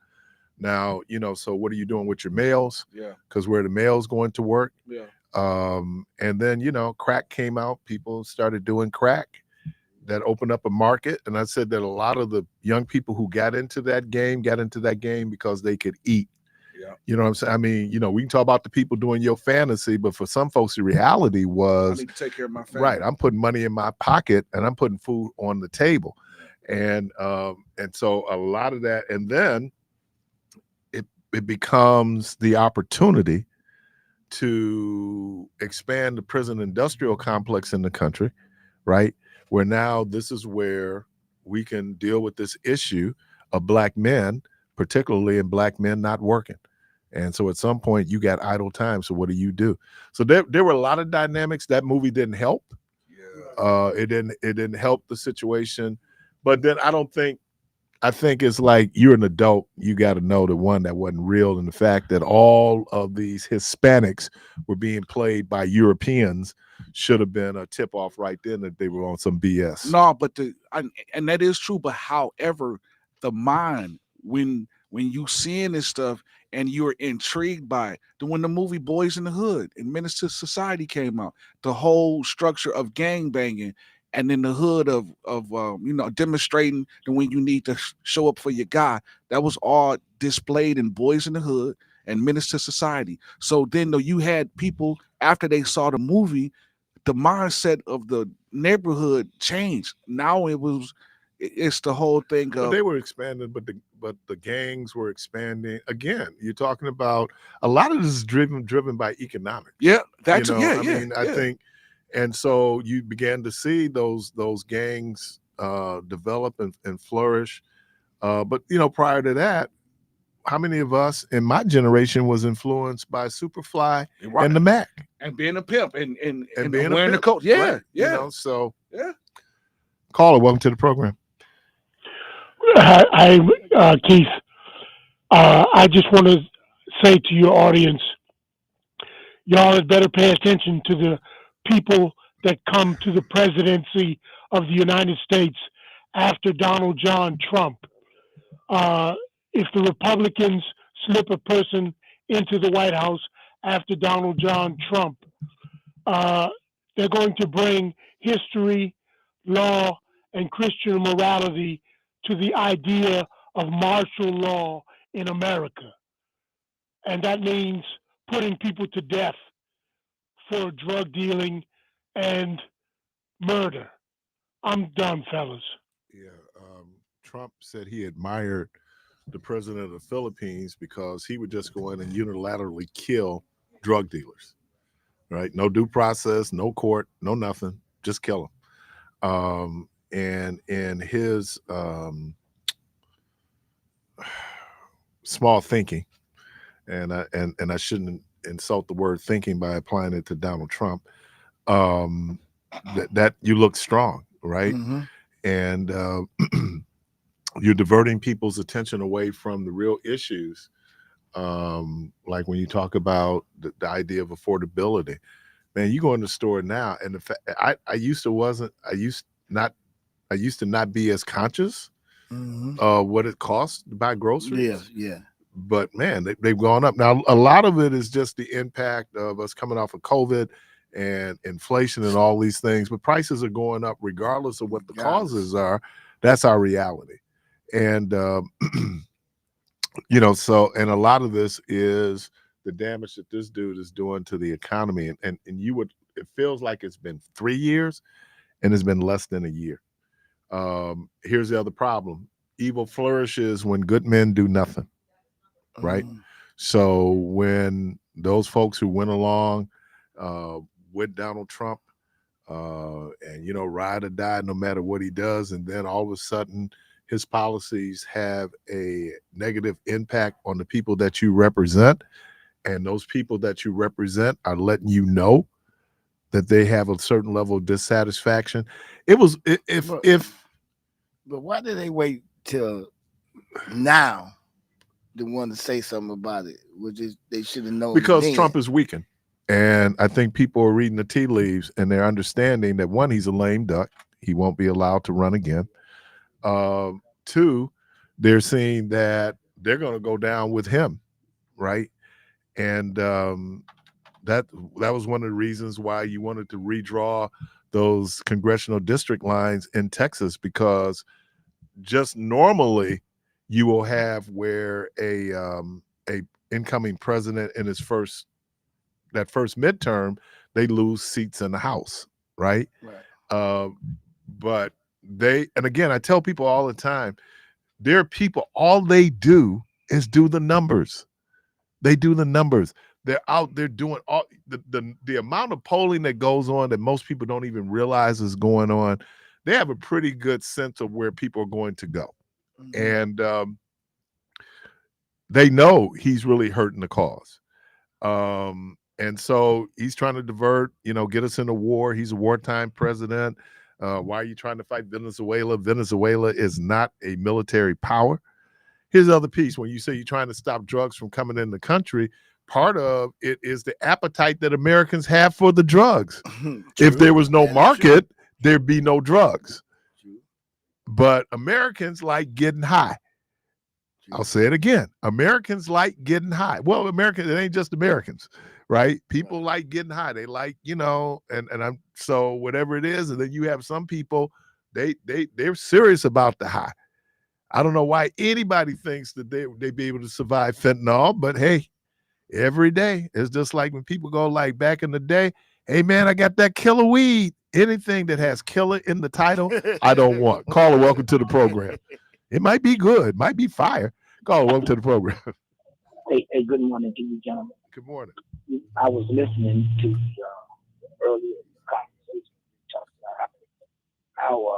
Now, so what are you doing with your males? Yeah. Because where the males going to work? Yeah. And then, crack came out. People started doing crack. That opened up a market. And I said that a lot of the young people who got into that game because they could eat. Yeah. You know what I'm saying? I mean, we can talk about the people doing your fantasy, but for some folks, the reality was, I need to take care of my family. Right. I'm putting money in my pocket and I'm putting food on the table. And so a lot of that, and then it becomes the opportunity to expand the prison industrial complex in the country, right? Where now this is where we can deal with this issue of black men, particularly in black men not working. And so at some point you got idle time. So what do? So there were a lot of dynamics. That movie didn't help. Yeah. It didn't help the situation. But then I think it's like you're an adult. You got to know the one that wasn't real, and the fact that all of these Hispanics were being played by Europeans should have been a tip off right then that they were on some BS. No, but and that is true. But however, the mind when you seeing this stuff and you're intrigued by it, when the movie Boys in the Hood and Menace to Society came out, the whole structure of gang banging. And in the hood of demonstrating that when you need to show up for your guy, that was all displayed in Boys in the Hood and Menace to Society. So then though you had people after they saw the movie, the mindset of the neighborhood changed. Now it's the whole thing of they were expanding, but the gangs were expanding again. You're talking about a lot of this is driven by economics. Yeah, that's I think. And so you began to see those gangs develop and flourish. But prior to that, how many of us in my generation was influenced by Superfly and the Mac? And being a pimp and being wearing the coat. Yeah, right. yeah. So yeah. Caller, welcome to the program. Hi, Keith. I just want to say to your audience, y'all had better pay attention to the people that come to the presidency of the United States after Donald John Trump. If the Republicans slip a person into the White House after Donald John Trump, they're going to bring history, law, and Christian morality to the idea of martial law in America. And that means putting people to death for drug dealing and murder. I'm done, fellas. Yeah, Trump said he admired the president of the Philippines, because he would just go in and unilaterally kill drug dealers, right? No due process, no court, no nothing, just kill them. And in his small thinking, and I shouldn't insult the word thinking by applying it to Donald Trump, that you look strong, right? Mhm. And you're diverting people's attention away from the real issues. Like when you talk about the idea of affordability, man, you go in the store now, and the fact I used to not be as conscious Mhm. of what it costs to buy groceries. Yeah. But man, they've gone up. Now, a lot of it is just the impact of us coming off of COVID and inflation and all these things, but prices are going up regardless of what the causes are. That's our reality. And and a lot of this is the damage that this dude is doing to the economy. And it feels like it's been 3 years, and it's been less than a year. Here's the other problem: evil flourishes when good men do nothing, right? So when those folks who went along with Donald Trump and ride or die no matter what he does, and then all of a sudden his policies have a negative impact on the people that you represent, and those people that you represent are letting you know that they have a certain level of dissatisfaction. But why did they wait till now to want to say something about it? They should have known Because then. Trump is weakened. And I think people are reading the tea leaves, and they're understanding that, one, he's a lame duck. He won't be allowed to run again. Two, they're seeing that they're going to go down with him, right? And that was one of the reasons why you wanted to redraw those congressional district lines in Texas, because just normally you will have where a incoming president in his first midterm, they lose seats in the House, right? But and again, I tell people all the time, there are people, all they do is do the numbers. They do the numbers. They're out there doing all the amount of polling that goes on that most people don't even realize is going on. They have a pretty good sense of where people are going to go. And they know he's really hurting the cause. And so he's trying to divert, get us in a war. He's a wartime president. Why are you trying to fight Venezuela? Venezuela is not a military power. Here's the other piece. When you say you're trying to stop drugs from coming in the country, part of it is the appetite that Americans have for the drugs. If there was no market, there'd be no drugs. But Americans like getting high. I'll say it again. Americans like getting high. Well, Americans, it ain't just Americans, right? People like getting high. They like, and I'm so whatever it is. And then you have some people, they're serious about the high. I don't know why anybody thinks that they'd be able to survive fentanyl, but hey, every day it's just like when people go like back in the day, hey man, I got that killer weed. Anything that has killer in the title, I don't want. Caller, welcome to the program. It might be good, might be fire. Caller, welcome to the program. Hey, good morning to you, gentlemen. Good morning. I was listening to the earlier conversation talking about how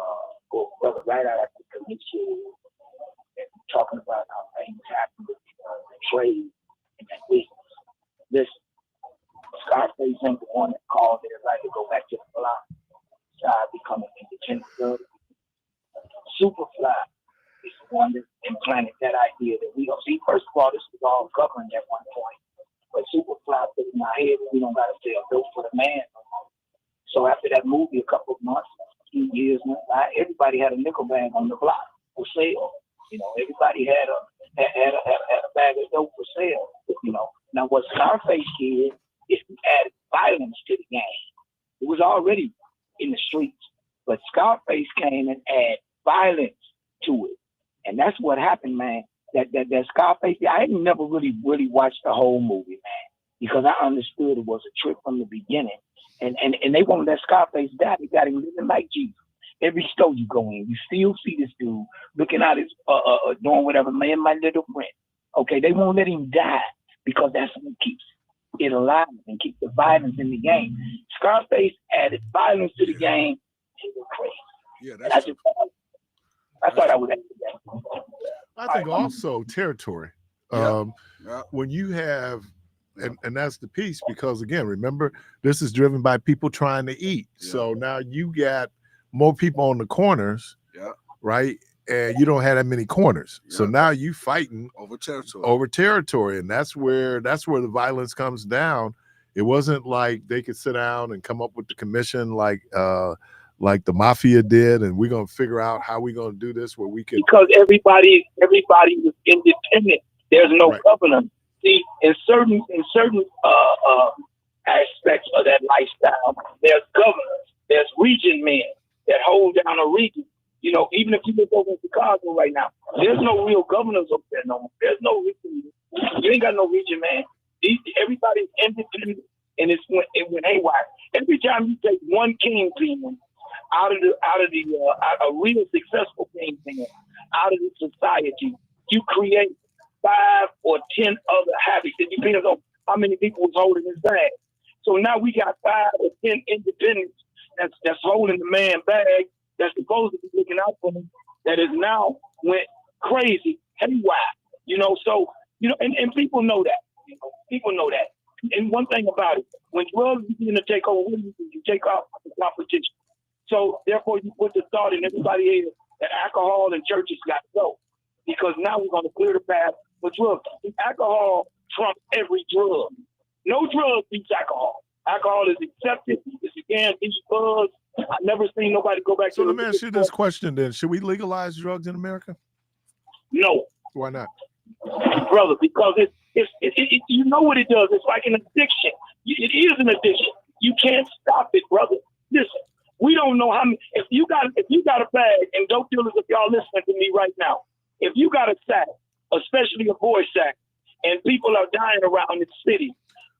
brother right out after the convention and talking about how things happen with the trade and that business. Listen, Scarface ain't the one that called everybody to go back to the block, start becoming independent of it. Superfly is the one that implanted that idea that we don't see. First of all, this was all governed at one point, but Superfly put in our head that we don't got to sell dope for the man no more. So after that movie, a couple of months, 2 years went by, everybody had a nickel bag on the block for sale. Everybody had a bag of dope for sale. Now what Scarface did is add violence to the game. It was already in the streets, but Scarface came and added violence to it, and that's what happened, man. That Scarface, I had never really watched the whole movie, man, because I understood it was a trick from the beginning, and they wanted that Scarface die. They got him living like Jesus. Every store you go in, you still see this dude looking out his doing whatever, man, my little friend. Okay, they won't let him die because that's what keeps it alive and keeps the violence in the game. Scarface added violence to the game. He was crazy. Yeah, And I thought I would add that. I think also territory. Yeah. When you have, and that's the piece, because again, remember, this is driven by people trying to eat. Yeah. So now you got more people on the corners, right? And you don't have that many corners. Yeah. So now you fighting over territory. And that's where the violence comes down. It wasn't like they could sit down and come up with the commission like the mafia did, and we're gonna figure out how we're gonna do this where we can, because everybody was independent. There's no governor. See, in certain aspects of that lifestyle, there's governors, there's region men that hold down a region. You know, even if you look over in Chicago right now, there's no real governors up there no more. There's no region. You ain't got no region man. Everybody's independent, and it went haywire. Every time you take one kingpin out of a real successful kingpin out of the society, you create 5 or 10 other habits. It depends on how many people was holding his bag. So now we got 5 or 10 independents that's holding the man bag, that's supposed to be looking out for him, that is now went crazy, haywire. You know, so, you know, and people know that. You know, people know that. And one thing about it, when drugs begin to take over, what do? You take off the competition. So therefore you put the thought in everybody head that alcohol and churches got to go. Because now we're going to clear the path for drugs. Alcohol trumps every drug. No drug beats alcohol. Alcohol is accepted. It's a guaranteed buzz. I've never seen nobody go back to. So let me ask you this question then. Should we legalize drugs in America? No. Why not? Brother, because it you know what it does. It's like an addiction. It is an addiction. You can't stop it, brother. Listen, we don't know how many. If you got a bag, and dope dealers, if y'all listening to me right now, if you got a sack, especially a boy sack, and people are dying around the city,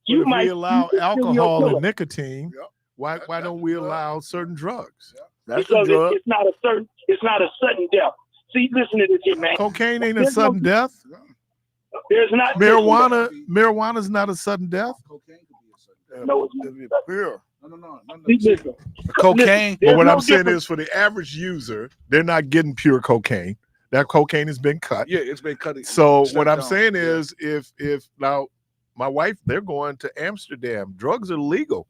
you might allow alcohol and nicotine. Why don't we allow certain drugs? That's because it's not a sudden death. See, listen to this here, man. Cocaine ain't a sudden death. There's not marijuana. Marijuana's not a sudden death. Cocaine could be a sudden death. No, it's not. No. Listen, cocaine. But what I'm saying is, for the average user, they're not getting pure cocaine. That cocaine has been cut. Yeah, it's been cut. So what I'm saying is, if now my wife, they're going to Amsterdam. Drugs are legal.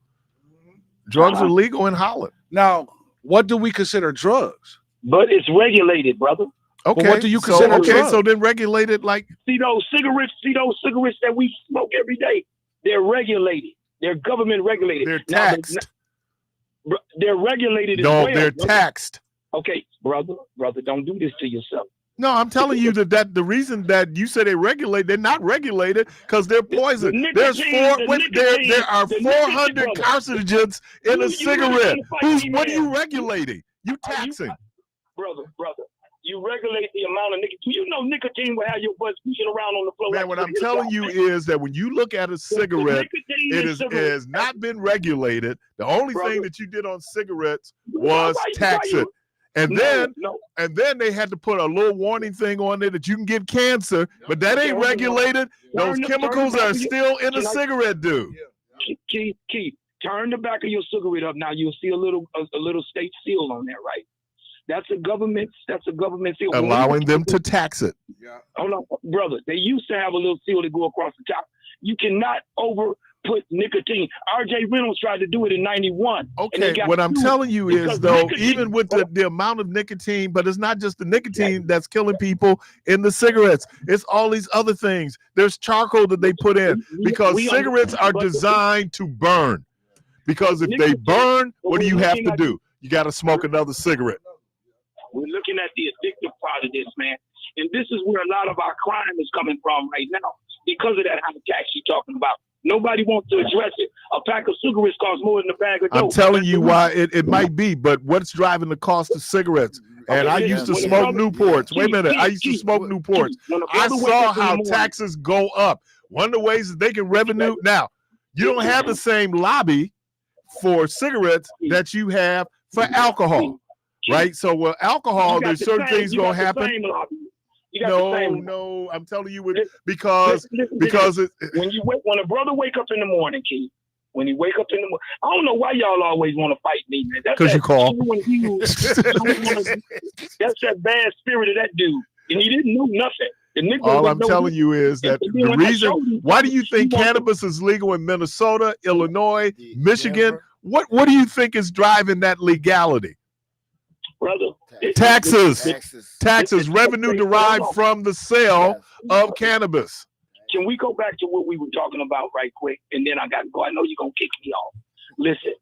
Drugs are legal in Holland. Now, what do we consider drugs? But it's regulated, brother. Okay. But what do you consider drugs? So then regulate it like. See those cigarettes that we smoke every day. They're regulated. They're government regulated. They're taxed. They're regulated. No, they're taxed. Okay, brother, don't do this to yourself. No, I'm telling you that the reason that you say they regulate, they're not regulated because they're poison. There are 400 carcinogens in a cigarette. What are you regulating? You taxing. Brother, you regulate the amount of nicotine. You know nicotine will have your butt pushing around on the floor. Man, what I'm telling you is that when you look at a cigarette, it has not been regulated. The only thing that you did on cigarettes was tax it. And then they had to put a little warning thing on there that you can get cancer, but that ain't regulated. Those chemicals are still in a cigarette, dude. Keith, turn the back of your cigarette up now. You'll see a little state seal on there, right? That's a government seal. Allowing them to tax it. Yeah. Hold on, brother. They used to have a little seal that go across the top. You cannot put nicotine. R.J. Reynolds tried to do it in 91. Okay, what I'm telling you is, though, even with the amount of nicotine, but it's not just the nicotine that's killing people in the cigarettes. It's all these other things. There's charcoal that they put in because cigarettes are designed to burn. Because if they burn, what do you have to do? You got to smoke another cigarette. We're looking at the addictive part of this, man. And this is where a lot of our crime is coming from right now because of that high tax you're talking about. Nobody wants to address it. A pack of cigarettes costs more than a bag of dope. I'm telling you why it might be, but what's driving the cost of cigarettes? And I used to smoke Newports. Wait a minute. I used to smoke Newports. I saw how taxes go up. One of the ways that they can revenue. Now, you don't have the same lobby for cigarettes that you have for alcohol. right? So with alcohol, You got there's the certain same- things you gonna got the happen. same lobby. You got the same. No, I'm telling you, Listen, because listen to it, when a brother wake up in the morning, Keith, when he wake up in the morning, I don't know why y'all always want to fight me, man. That's 'Cause you call. That's that bad spirit of that dude, and he didn't know nothing. The nigga all I'm know telling you is that and then the when I reason. showed him Why do something, you think he wanted- cannabis is legal in Minnesota, Illinois, Michigan? Denver. What do you think is driving that legality? brother? Taxes, Taxes. revenue derived from the sale of cannabis. Can we go back to what we were talking about right quick? And then I got to go. I know you're going to kick me off. Listen,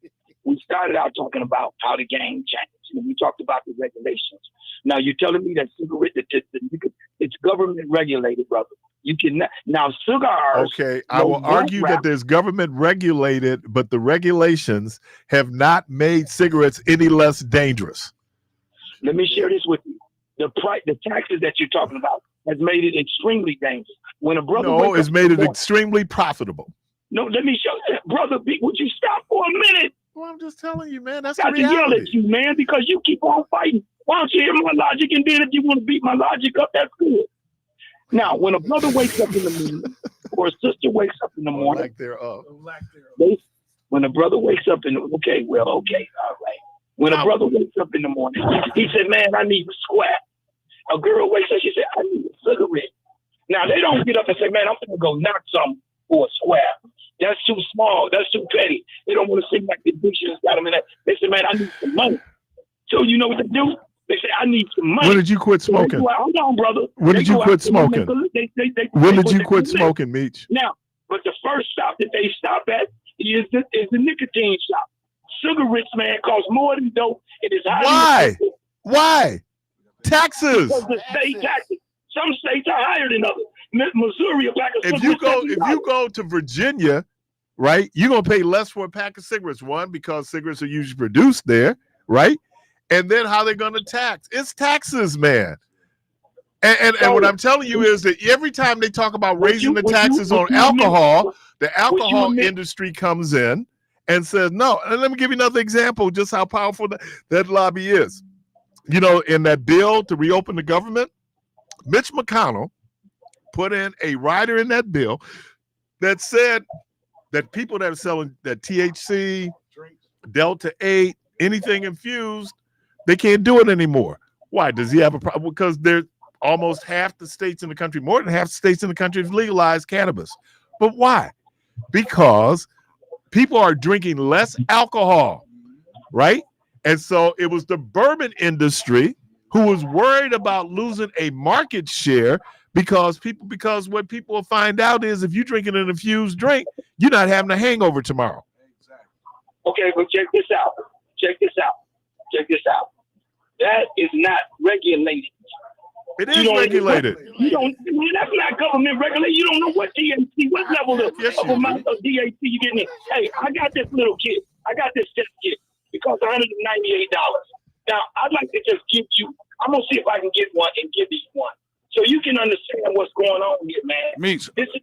we started out talking about how the game changed. And we talked about the regulations. Now you're telling me that cigarette, it's government regulated, brother. You can now cigars. Okay, I will argue that there's government regulated, but the regulations have not made cigarettes any less dangerous. Let me share this with you. The taxes that you're talking about has made it extremely dangerous. When a brother it's made it extremely profitable. No, let me show you. Brother, would you stop for a minute? Well, I'm just telling you, man. That's I the got to yell reality. at you, man, because you keep on fighting. Why don't you hear my logic? And then if you want to beat my logic up, that's good. Now, when a brother wakes up in the morning or a sister wakes up in the morning, when a brother wakes up in the okay, all right. When a brother wakes up in the morning, he said, man, I need a square. A girl wakes up, she said, I need a cigarette. Now, they don't get up and say, man, I'm going to go knock some for a square. That's too small. That's too petty. They don't want to seem like the addiction's got them in that. They say, man, I need some money. So you know what they do? They say, I need some money. When did you quit smoking? Hold on, brother. When did you quit smoking? When did you quit smoking, Meech? Now, but the first stop that they stop at is the nicotine shop. Cigarettes, man, cost more than dope. It is Why? Why? Taxes. Because the state taxes. Some states are higher than others. Missouri, a pack of If you go to Virginia, right, you're gonna pay less for a pack of cigarettes. One, because cigarettes are usually produced there, right? And then how they're gonna tax? It's taxes, man. And what I'm telling you is that every time they talk about raising the taxes on alcohol, the alcohol industry comes in and says no. And let me give you another example, just how powerful that lobby is. You know, in that bill to reopen the government, Mitch McConnell put in a rider in that bill that said that people that are selling that THC, Delta 8, anything infused, they can't do it anymore. Why? Does he have a problem? Because there's almost half the states in the country, more than half the states in the country have legalized cannabis. But why? Because people are drinking less alcohol, right? And so it was the bourbon industry who was worried about losing a market share because what people will find out is if you're drinking an infused drink, you're not having a hangover tomorrow. Okay, but check this out. That is not regulated. It is regulated. You don't. That's not government regulated. You don't know what DHC, what level of amount of DHC you getting in. Hey, I got this little kit. I got this test kit. It costs $198. Now, I'd like to just give you. I'm gonna see if I can get one and give you one, so you can understand what's going on here, man. Meech. This is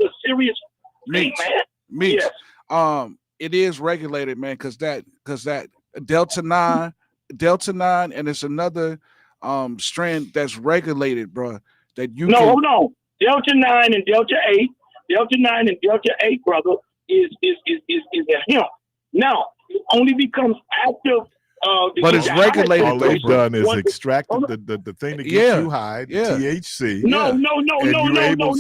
a serious thing, man. Meech. Yes. It is regulated, man, because that Delta 9, and it's another strand that's regulated, bro. That you hold on. Delta 9 and Delta 8, brother, is a hemp. Now it only becomes active. But it's regulated. All they've done is extracted the thing that gets you high, the THC. No.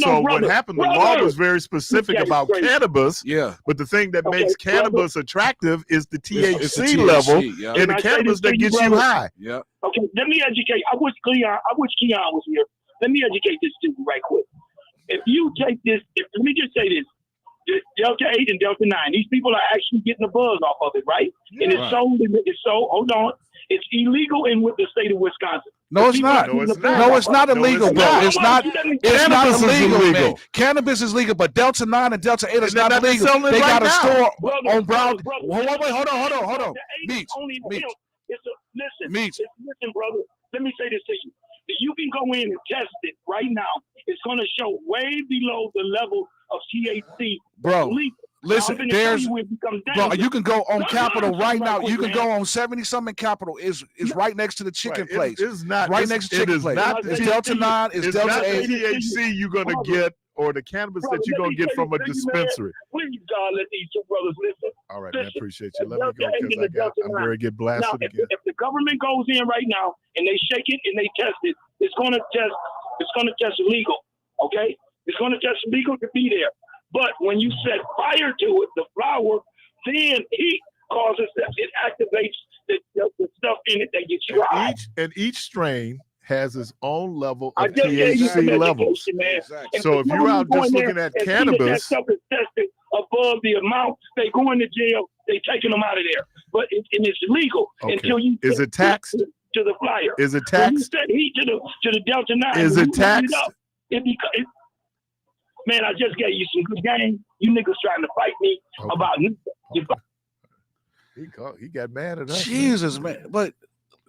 So what brother, happened? The law was very specific about cannabis. Yeah. But the thing that makes cannabis attractive is the THC level and the cannabis that gets you high. Yeah. Okay. Let me educate. I wish Keon was here. Let me educate this to you right quick. If you take this, let me just say this. Delta 8 and Delta 9. These people are actually getting the buzz off of it, right? Yeah, and it's sold. Hold on. It's illegal in with the state of Wisconsin. No, it's not. No, it's not illegal, bro. It's not. It's not illegal, man. Cannabis is legal, but Delta 9 and Delta 8 is not illegal. They got a store on Brown. Hold on. Meech. Listen, brother. Let me say this to you. You can go in and test it right now. It's going to show way below the level of THC. Bro, Listen, I'm finna tell there's you when it becomes bro, dangerous. you can go on Look, Capitol look, right look, now. look, You can man. go on 70-something Capitol is right next to the chicken Right. place. It's not right it's- next to it chicken is place. not It's the- Delta 9, it's Delta not 8. the THC you're gonna Brother, get or the cannabis brother, that you're let gonna me get tell from a you, man, dispensary. please, God, let these two brothers listen. All right, man. Listen, Appreciate you. Let me Delta go 8 because and the Delta I'm 9. going to get Now, blasted again. if the government goes in right now and they shake it and they test it, it's gonna test legal. Okay, it's gonna test legal to be there. But when you set fire to it, the flower, then heat causes that it activates the stuff in it that gets you high. Each strain has its own level I of just gave you some THC levels. education, man. Exactly. So if the you're out government go just in there looking at and see that cannabis, stuff is tested above the amount, they go into jail, they taking them out of there. But and it's legal until you is it taxed? To the flyer. Is it When you taxed? set heat to the Delta 9, Is when it you heat taxed? up, man, I just gave you some good game. You niggas trying to fight me about He got mad at us. Jesus, man. But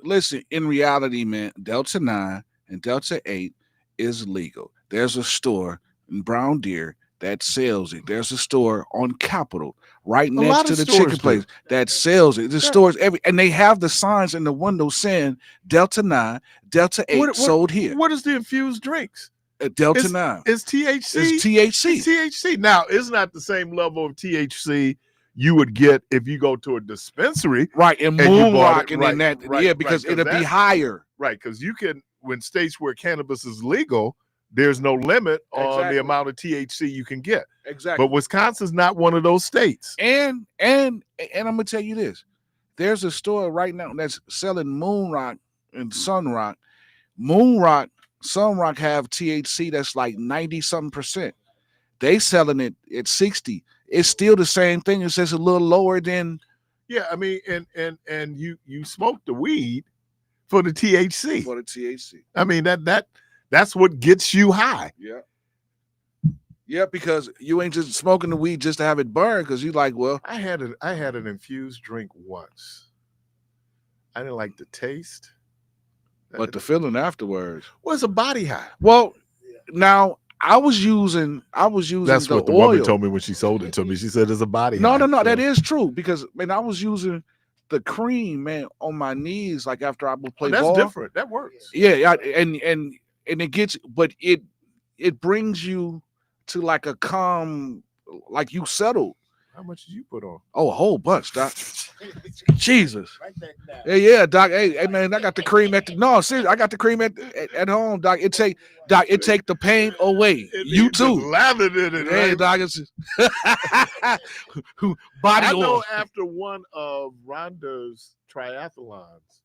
listen, in reality, man, Delta 9 and Delta 8 is legal. There's a store in Brown Deer that sells it. There's a store on Capitol right lot next of to the stores chicken do. place that sells it. The stores and they have the signs in the window saying Delta 9, Delta 8 sold here. What is the infused drinks? Delta It's 9. It's THC. It's THC. It's THC. Now, it's not the same level of THC you would get if you go to a dispensary. Right, and you moon bought it. rocking Right, in that. right, yeah, because right, it'll be that- higher. Right, because you can, when states where cannabis is legal, there's no limit on Exactly. the amount of THC you can get. Exactly. But Wisconsin's not one of those states. And I'm gonna tell you this: there's a store right now that's selling Moon Rock and Sun Rock. Moon Rock, Sun Rock have THC that's like 90-something%. They selling it at 60. It's still the same thing. It's just a little lower than. Yeah, I mean, and you smoke the weed for the THC. For the THC. I mean that's what gets you high. Yeah. Yeah, because you ain't just smoking the weed just to have it burn. Because you like, well, I had an infused drink once. I didn't like the taste, but the feeling afterwards was a body high. Well, now I was using That's what the oil. woman told me when she sold it to me. She said it's a body No, high. no, So- that is true because man, I was using the cream, man, on my knees like after I would play that's ball. different. That works. Yeah, and it gets, but it brings you to like a calm, like you settled. How much did you put on? Oh, a whole bunch, Doc. Jesus. Yeah, Doc. Hey, man, I got the cream at the seriously, I got the cream at home, Doc. It take the pain away. You too. Lathered in it. Hey, Right? Doc, it's body I oil. know after one of Rhonda's triathlons,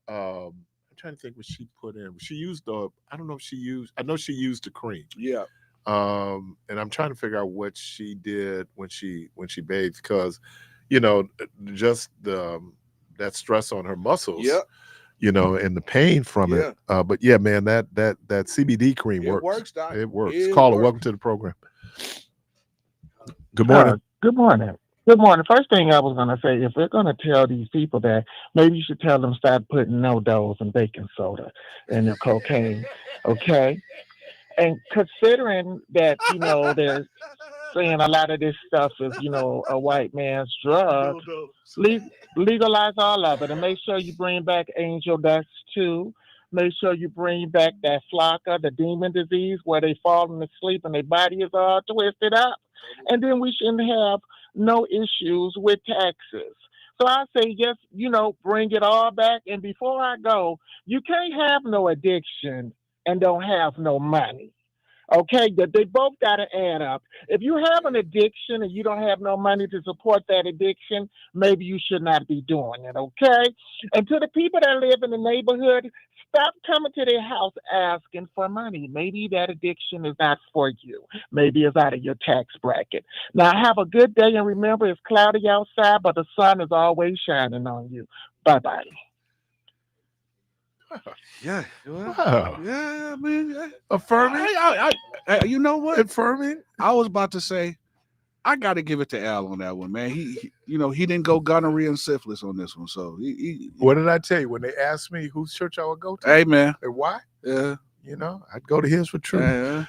I'm trying to think what she put in. She used I know she used the cream. Yeah. And I'm trying to figure out what she did when she bathed because, just that stress on her muscles. Yeah. And the pain from it. But yeah, man, that CBD cream It works. works, Doc. It works. It Caller, works. welcome to the program. Good morning. Good morning. Good morning. First thing I was going to say, if we're going to tell these people that, maybe you should tell them stop putting no dose and baking soda in their cocaine, okay? And considering that, they're saying a lot of this stuff is, a white man's drug, legalize all of it and make sure you bring back angel dust too. Make sure you bring back that flocka, the demon disease, where they fall asleep and their body is all twisted up. And then we shouldn't have no issues with taxes. So I say, just, bring it all back. And before I go, you can't have no addiction and don't have no money. Okay, they both got to add up. If you have an addiction and you don't have no money to support that addiction, maybe you should not be doing it, okay? And to the people that live in the neighborhood, stop coming to their house asking for money. Maybe that addiction is not for you. Maybe it's out of your tax bracket. Now, have a good day, and remember, it's cloudy outside, but the sun is always shining on you. Bye-bye. Yeah. Wow. Yeah, I mean, Affirming. I you know what? Affirming. I was about to say, I got to give it to Al on that one, man. He didn't go gonorrhea and syphilis on this one. So What did I tell you when they asked me whose church I would go to? Hey, man. And why? Yeah. I'd go to his for truth. Yeah.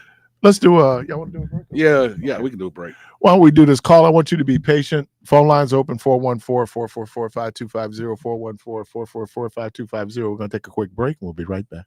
Let's do y'all want to do a break? Yeah, we can do a break. Why don't we do this call? I want you to be patient. Phone lines open 414-444-5250, 414-444-5250. We're going to take a quick break and we'll be right back.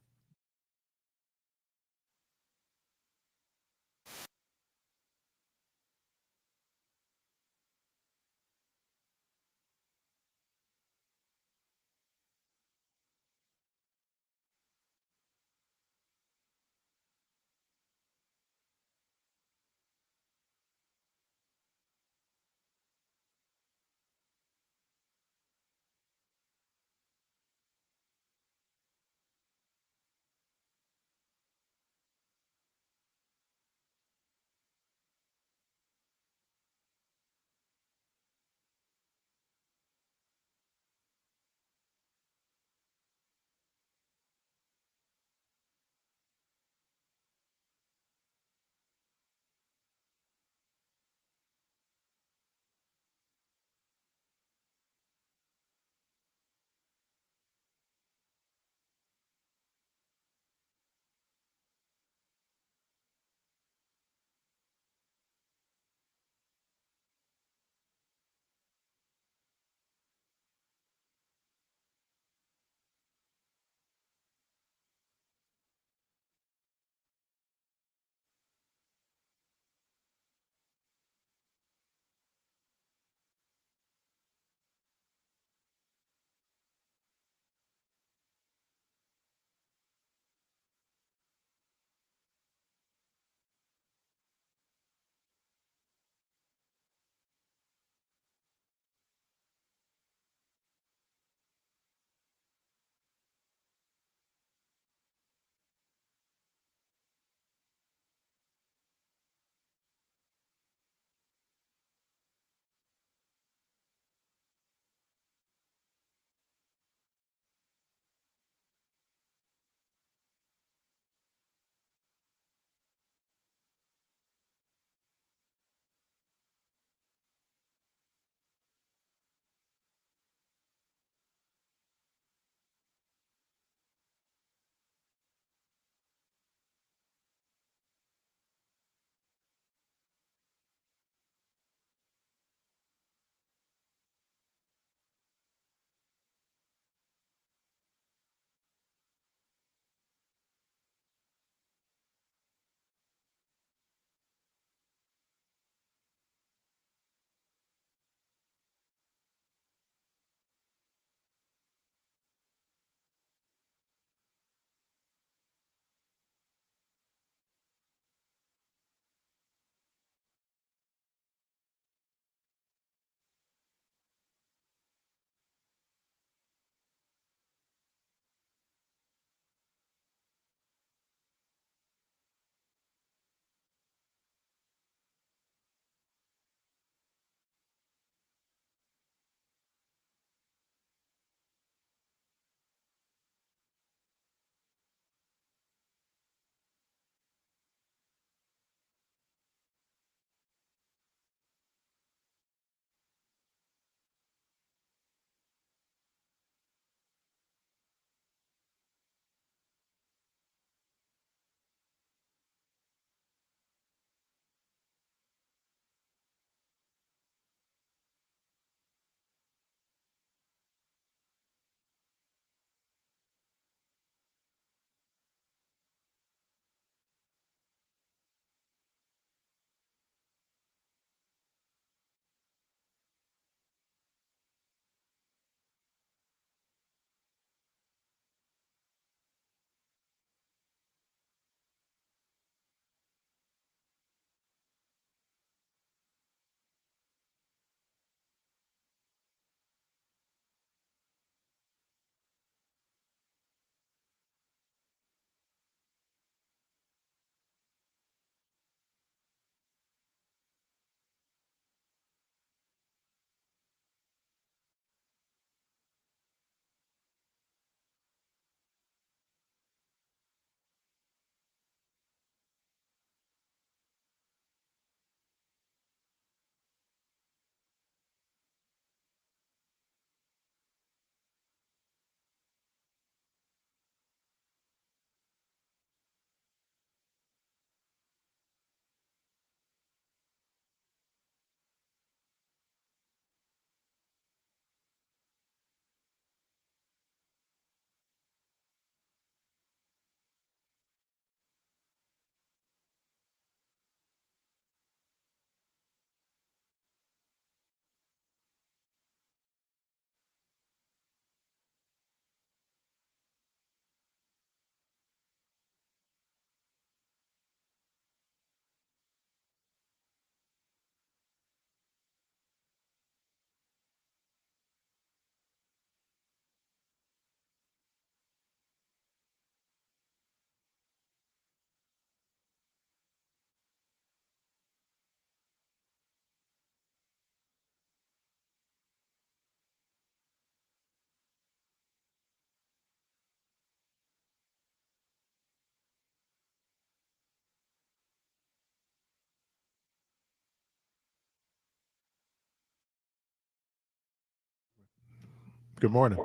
Good morning.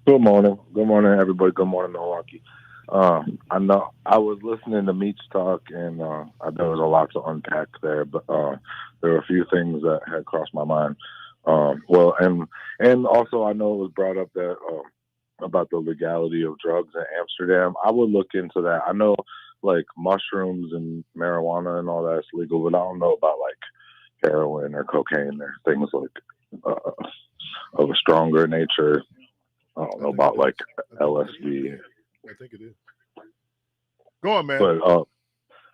Good morning. Good morning, everybody. Good morning, Milwaukee. I know I was listening to Meats talk, and there was a lot to unpack there, but there were a few things that had crossed my mind. Well, and also I know it was brought up that about the legality of drugs in Amsterdam. I would look into that. I know like mushrooms and marijuana and all that's legal, but I don't know about like heroin or cocaine or things like of a stronger nature. I don't know about like LSD. I think it is. Go on, man.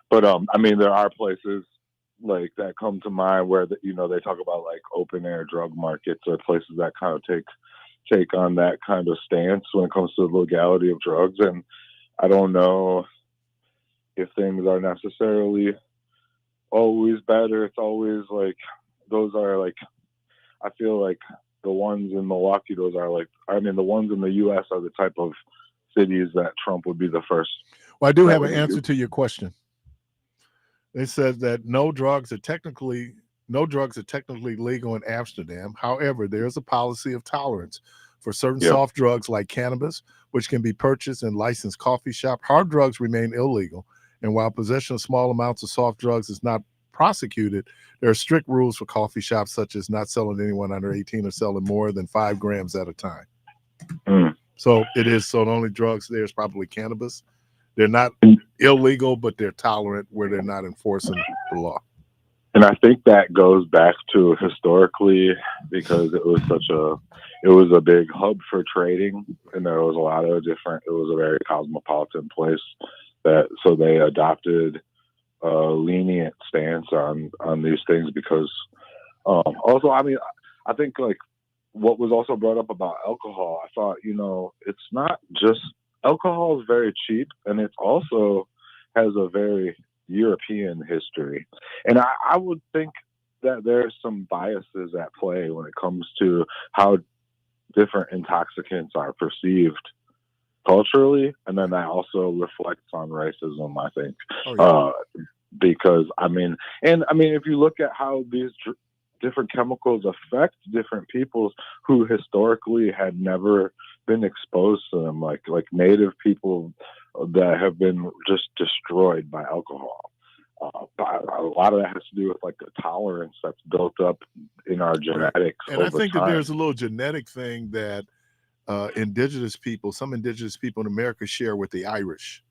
But I mean, there are places like that come to mind where they talk about like open air drug markets or places that kind of take on that kind of stance when it comes to the legality of drugs. And I don't know if things are necessarily always better. It's always like those are like, I feel like the ones in Milwaukee, the ones in the U.S. are the type of cities that Trump would be the first. Well, I do have an answer to your question. They said that no drugs are technically legal in Amsterdam. However, there is a policy of tolerance for certain soft drugs like cannabis, which can be purchased in licensed coffee shop. Hard drugs remain illegal. And while possession of small amounts of soft drugs is not prosecuted, there are strict rules for coffee shops, such as not selling anyone under 18 or selling more than 5 grams at a time. So it is. So the only drugs there is probably cannabis. They're not illegal, but they're tolerant where they're not enforcing the law. And I think that goes back to historically, because it was a big hub for trading, and there was a lot of it was a very cosmopolitan place so they adopted a lenient stance on these things because also, I mean, I think like what was also brought up about alcohol, I thought, it's not just alcohol is very cheap, and it also has a very European history. And I would think that there's some biases at play when it comes to how different intoxicants are perceived culturally, and then that also reflects on racism, I think. Because I mean, if you look at how these different chemicals affect different peoples who historically had never been exposed to them, like native people that have been just destroyed by alcohol. A lot of that has to do with like the tolerance that's built up in our genetics. And I think time. that there's a little genetic thing that some indigenous people in America share with the Irish.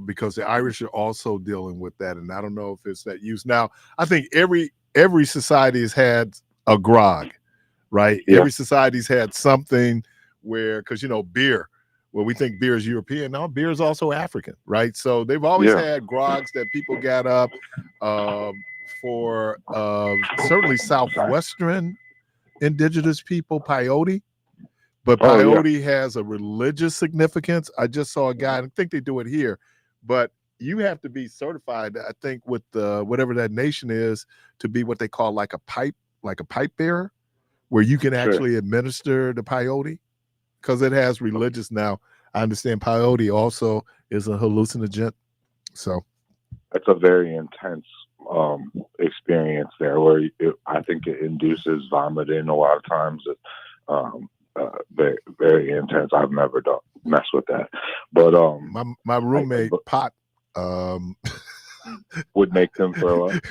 Because the Irish are also dealing with that, and I don't know if it's that use. Now, I think every society has had a grog, right? Every society's had something where, because beer, well, we think beer is European. No, beer is also African, right? So they've always had grogs that people got up for certainly Southwestern indigenous people, peyote. But peyote has a religious significance. I just saw a guy, and I think they do it here, but you have to be certified, I think, with whatever that nation is, to be what they call like a pipe bearer, where you can actually administer the peyote, because it has religious. Now, I understand peyote also is a hallucinogen. So it's a very intense experience there, where I think it induces vomiting a lot of times. Very, very intense. I've never messed with that, but my roommate Pot would make them throw up.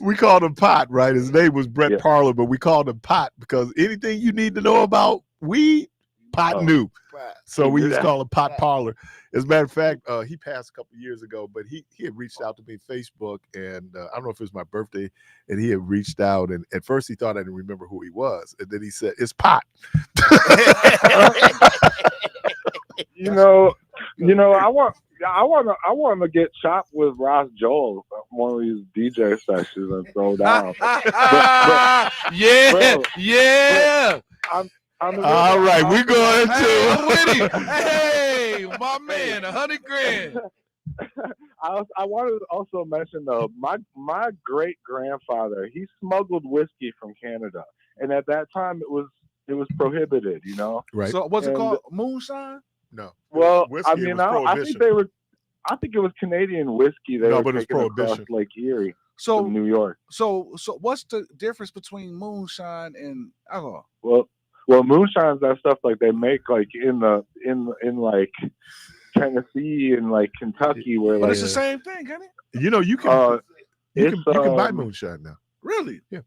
we called him Pot, right? His name was Brett Parler, but we called him Pot because anything you need to know about weed, Pot knew. So we used to call him Pot Parler. As a matter of fact, he passed a couple of years ago, but he had reached out to me on Facebook, and I don't know if it was my birthday, and he had reached out, and at first he thought I didn't remember who he was, and then he said, "It's Pot." I want to get chopped with Ross Joel at one of these DJ sessions and throw down. All right, we're going to. Hey, my man, $100,000. I wanted to also mention though, my great grandfather, he smuggled whiskey from Canada, and at that time it was prohibited, Right. So what's it called? Moonshine? No. Well, Whiskey, I mean, I think it was Canadian whiskey. They were but it was taking across prohibition. Lake Erie. So New York. So what's the difference between moonshine and alcohol? Well, moonshine's that stuff like they make like in like Tennessee and like Kentucky, where But like it's the same thing, isn't it? You know, you can you can buy um, moonshine now. Really? Yeah.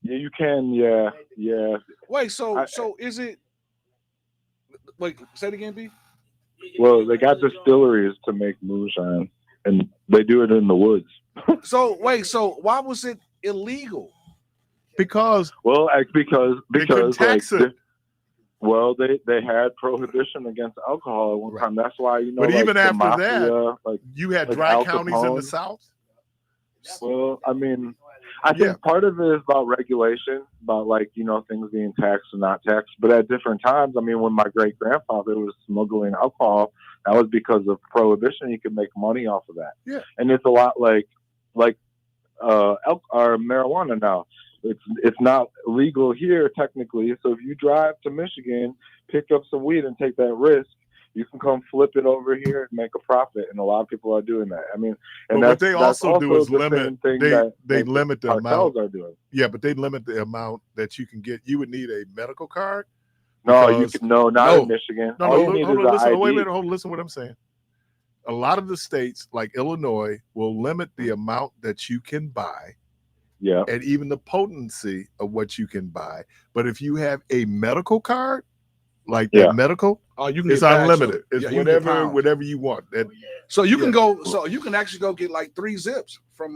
Yeah, you can. Yeah. Wait, so is it? Wait, say it again, B. Well, they got distilleries to make moonshine, and they do it in the woods. So why was it illegal? Because because tax it. Well, they had prohibition against alcohol at one time. That's why, you know. But like even the after mafia, that, like you had like dry Al counties in the Capone. South. Well, I mean, I think part of it is about regulation, about like, you know, things being taxed and not taxed. But at different times, I mean, when my great grandfather was smuggling alcohol, that was because of prohibition. He could make money off of that. Yeah. And it's a lot like or marijuana now. It's not legal here technically. So if you drive to Michigan, pick up some weed and take that risk, you can come flip it over here and make a profit. And a lot of people are doing that. I mean, and but what they that's also do is the limit. same thing They that limit the cartels amount. are doing. Yeah, but they limit the amount that you can get. You would need a medical card. No, because- not in Michigan. No, All you hold need on, is an listen. ID. Wait a minute. Hold on, listen to what I'm saying. A lot of the states, like Illinois, will limit the amount that you can buy. Yeah. And even the potency of what you can buy. But if you have a medical card, like that medical, you can it's get bags of unlimited. it. It's Yeah, you can get pounds. whatever you want. So you can go. So you can actually go get like 3 zips from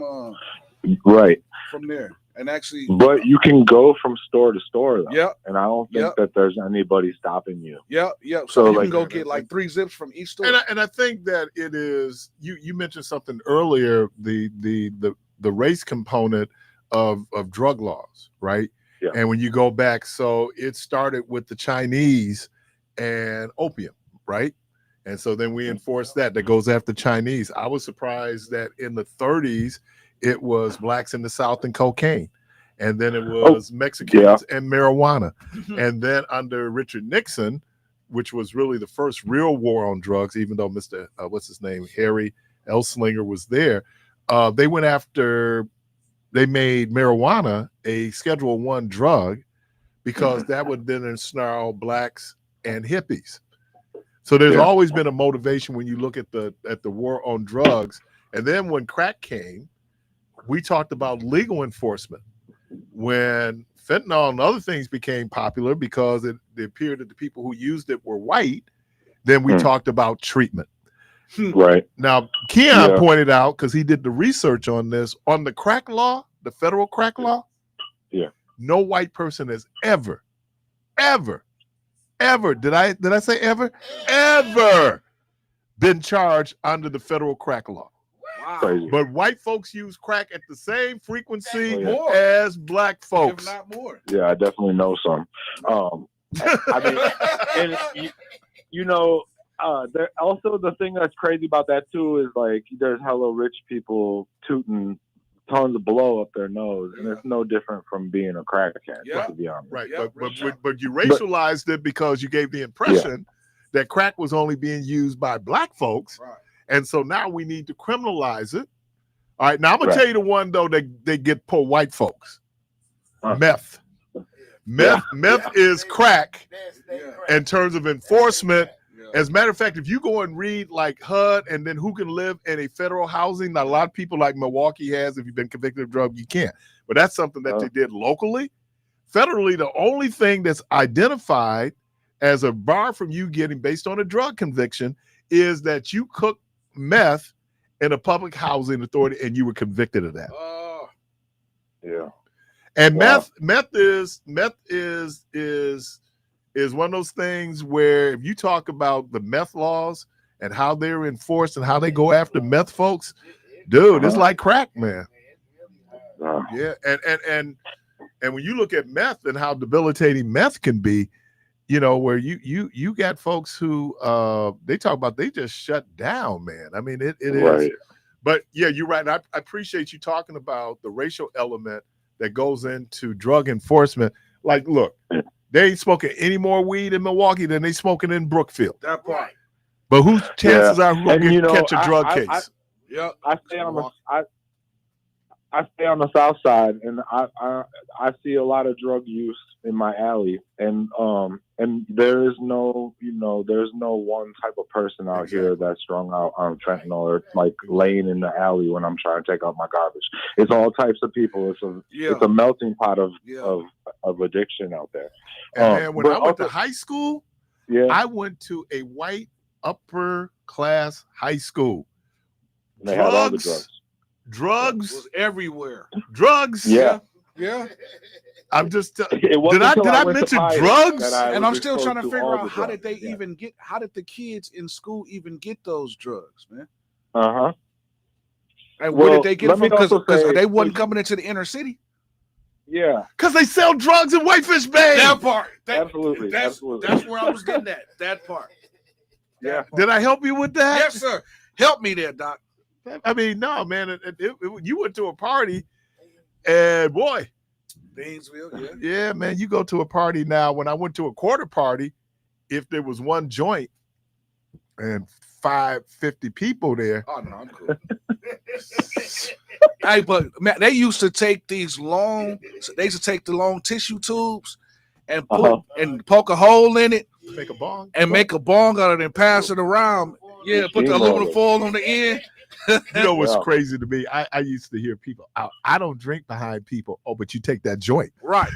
Right. from there, and actually. But you can go from store to store though. Yep. And I don't think Yep. that there's anybody stopping you. Yep. So So, you like- can go get like 3 zips from each store. And I think that it is. You mentioned something earlier. The race component of drug laws, right? Yeah. And when you go back, so it started with the Chinese and opium, right? And so then we enforced that goes after Chinese. I was surprised that in the 30s it was blacks in the South and cocaine, and then it was Mexicans and marijuana, and then under Richard Nixon, which was really the first real war on drugs, even though Mr. What's his name, Harry Elslinger was there, they went after. They made marijuana a Schedule I drug because that would then ensnarl blacks and hippies. So there's always been a motivation when you look at the war on drugs. And then when crack came, we talked about legal enforcement. When fentanyl and other things became popular because it appeared that the people who used it were white, then we talked about treatment. Right. Now, Keon pointed out, because he did the research on this, on the crack law, the federal crack law, no white person has ever, did I say ever been charged under the federal crack law. Wow. Crazy. But white folks use crack at the same frequency More. as black folks. If not more. Yeah, I definitely know some. I mean, and you know, there also the thing that's crazy about that too is like there's hella rich people tooting tons of blow up their nose, and it's no different from being a crackhead, to be honest. Right, but you racialized it because you gave the impression that crack was only being used by black folks, and so now we need to criminalize it. All right, now I'm gonna tell you the one though that they get poor white folks. Meth is crack in terms of enforcement. As a matter of fact, if you go and read like HUD and then who can live in a federal housing, not a lot of people like Milwaukee has, if you've been convicted of drug, you can't. But that's something that they did locally. Federally, the only thing that's identified as a bar from you getting based on a drug conviction is that you cook meth in a public housing authority and you were convicted of that. Yeah. And meth is one of those things where if you talk about the meth laws and how they're enforced and how they go after meth folks, dude, it's like crack, man. Yeah, and when you look at meth and how debilitating meth can be, you know, where you got folks who they talk about they just shut down, man. I mean, it is. But yeah, you're right. I appreciate you talking about the racial element that goes into drug enforcement. Like, look. They ain't smoking any more weed in Milwaukee than they smoking in Brookfield. That part. But whose chances are who and, catch a drug case? I I stay on the south side, and I see a lot of drug use in my alley, and there is no, there's no one type of person out here that's strung out on fentanyl or like laying in the alley when I'm trying to take out my garbage. It's all types of people. It's a melting pot of addiction out there. And man, when I went to high school, yeah, I went to a white upper class high school. And they had all the drugs. Drugs was everywhere. Drugs. Yeah. I'm just. Did I mention drugs? And I'm still trying to figure out how did the kids in school even get those drugs, man? And where did they get it from? Because they wasn't coming into the inner city. Yeah. Because they sell drugs in Whitefish Bay. That part. Absolutely. That's where I was getting at. That part. Yeah. Did I help you with that? Yes, sir. Help me there, Doc. I mean, no, man. You went to a party, and boy, Beansville, yeah, man. You go to a party now. When I went to a quarter party, if there was one joint and 50 people there, oh no, I'm cool. Hey, but man, they used to take the long tissue tubes and poke a hole in it, make a bong, out of it and pass it around. Yeah, put the aluminum foil on the end. You know what's crazy to me? I used to hear people. I don't drink behind people. Oh, but you take that joint, right?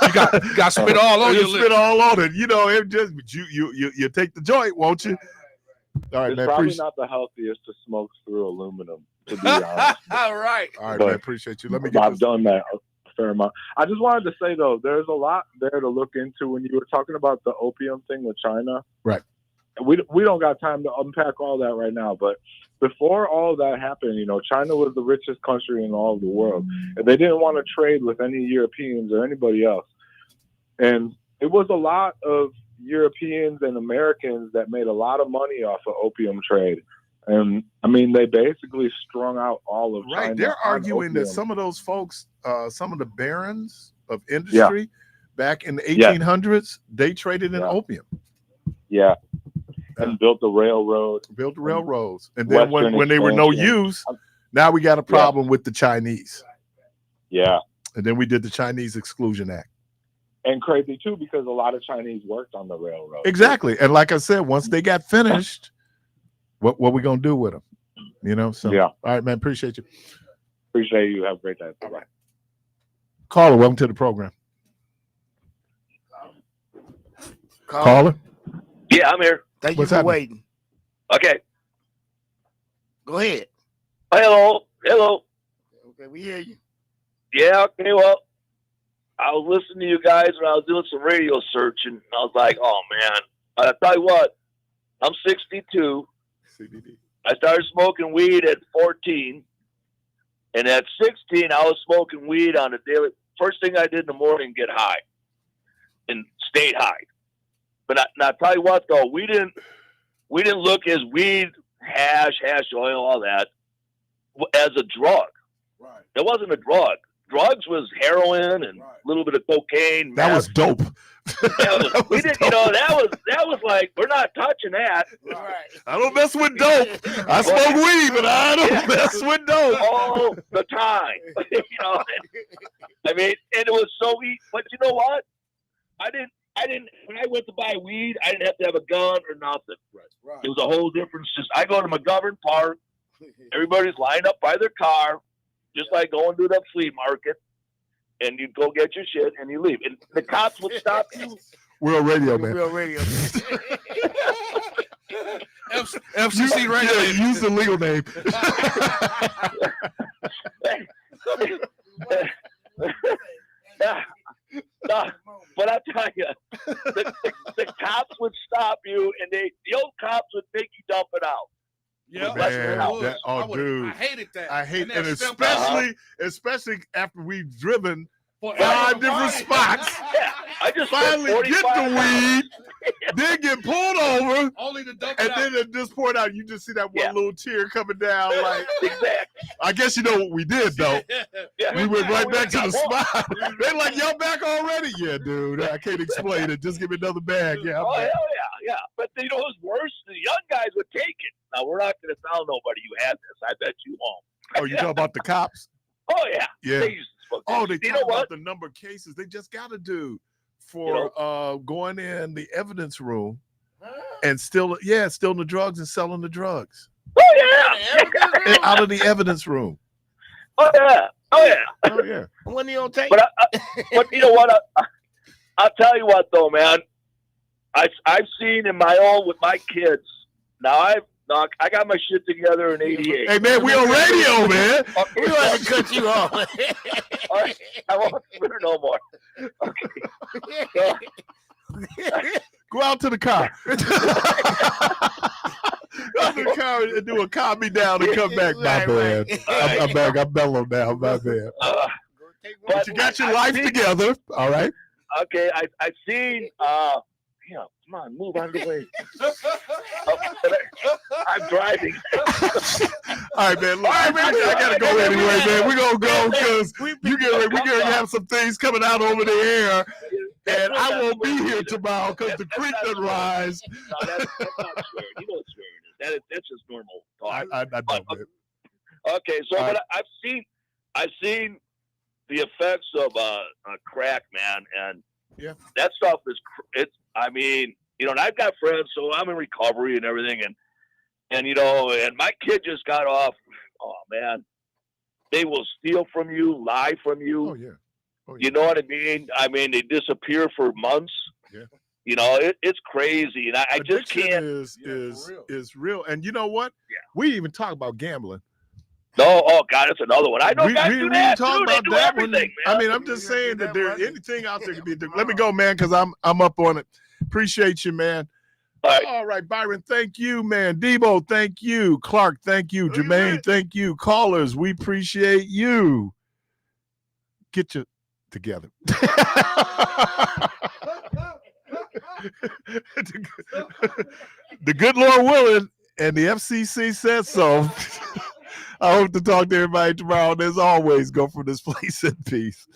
you got spit all on your lip. Spit all on it. You know, it just you take the joint, won't you? All right, it's man. Probably not the healthiest to smoke through aluminum, to be honest. All right, man. Appreciate you. Let me. I've done that a fair amount. I just wanted to say though, there's a lot there to look into when you were talking about the opium thing with China. Right. We don't got time to unpack all that right now, but before all that happened, China was the richest country in all of the world, and they didn't want to trade with any Europeans or anybody else. And it was a lot of Europeans and Americans that made a lot of money off of opium trade. And I mean, they basically strung out all of China. Right. They're arguing that some of those folks, some of the barons of industry back in the 1800s, they traded in opium. Yeah. And built the railroad. Built the railroads. And then when they were no use, now we got a problem with the Chinese. Yeah. And then we did the Chinese Exclusion Act. And crazy too, because a lot of Chinese worked on the railroad. Exactly. And like I said, once they got finished, what we gonna do with them? So all right, man. Appreciate you. Appreciate you. Have a great day. All right. Caller, welcome to the program. Caller. Yeah, I'm here. Thank you for waiting. Okay. Go ahead. Hello. Okay, we hear you. Yeah, okay, well, I was listening to you guys when I was doing some radio searching, and I was like, oh, man. I tell you what, I'm 62. CBD. I started smoking weed at 14, and at 16, I was smoking weed on a daily. First thing I did in the morning, get high, and stayed high. But I tell you what, though, we didn't look as weed, hash oil, all that, as a drug. Right. It wasn't a drug. Drugs was heroin and a little bit of cocaine. That was dope. That was like, we're not touching that. Right. I don't mess with dope. I smoke weed, but I don't mess with dope all the time. I mean, and it was so easy. But you know what? I didn't. When I went to buy weed, I didn't have to have a gun or nothing. Right. It was a whole different system. I go to McGovern Park. Everybody's lined up by their car, just like going to the flea market, and you go get your shit and you leave. And the cops would stop you. We're on radio, man. Real radio. FCC radio. Yeah, use the legal name. But I tell you, the cops would stop you, and the old cops would make you dump it out. Yeah, man, dude, I hated that. I hate, and especially after we've driven 5 different spots. Yeah, I just finally get the weed, then get pulled over, only to dump and it then it just poured out. You just see that one little tear coming down. Like, exactly. I guess you know what we did though. Yeah. We went right back to the spot. They're like, y'all back already? Yeah, dude. I can't explain it. Just give me another bag. Yeah. Oh, hell yeah. But you know what's worse? The young guys would take it. Now, we're not going to tell nobody you had this. I bet you won't. Oh, you talking about the cops? Oh yeah. Yeah. They used to smoke. Oh, they You talk know what? about the number of cases they just got to do for going in the evidence room and stealing the drugs and selling the drugs. Oh yeah. Out of the evidence room. Oh yeah. Oh yeah. Oh yeah. When you don't take. But you know what? I'll tell you what though, man. I've seen in my own with my kids. Now I got my shit together in '88. Hey man, we on radio, man. We want to cut you off. All right, I won't swear no more. Okay. Go out to the car. Go out to the car and do a calm me down and come back. My bad. I'm back. I'm mellow now. My bad. But you got your life together. All right. Okay, I've seen. Yeah, come on, move out of the way. I'm driving. All right, man. Look, I gotta go anyway, man. We're gonna go because we're gonna have some things coming out over the air, and I won't be here tomorrow because the creek done rise. No, that's not swearing. You know what swearing is. That's just normal talk. I know, man. Okay, so but I've seen the effects of crack, man, and that stuff is I mean, you know, and I've got friends, so I'm in recovery and everything, and you know, and my kid just got off. Oh man, they will steal from you, lie from you. Oh yeah. You know what I mean? I mean, they disappear for months. Yeah. You know, it's crazy, and I just can't. Is real, and you know what? Yeah. We even talk about gambling. No, oh God, that's another one. I know guys do that talk too. about They do that everything, one. man. I mean, I'm just saying that there anything out there can be. Let me go, man, because I'm up on it. Appreciate you, man. All right, Byron, thank you, man. Debo, thank you. Clark, thank you. Jermaine, thank you. Callers, we appreciate you. Get you together. The good Lord willing, and the FCC says so. I hope to talk to everybody tomorrow. And as always, go from this place in peace.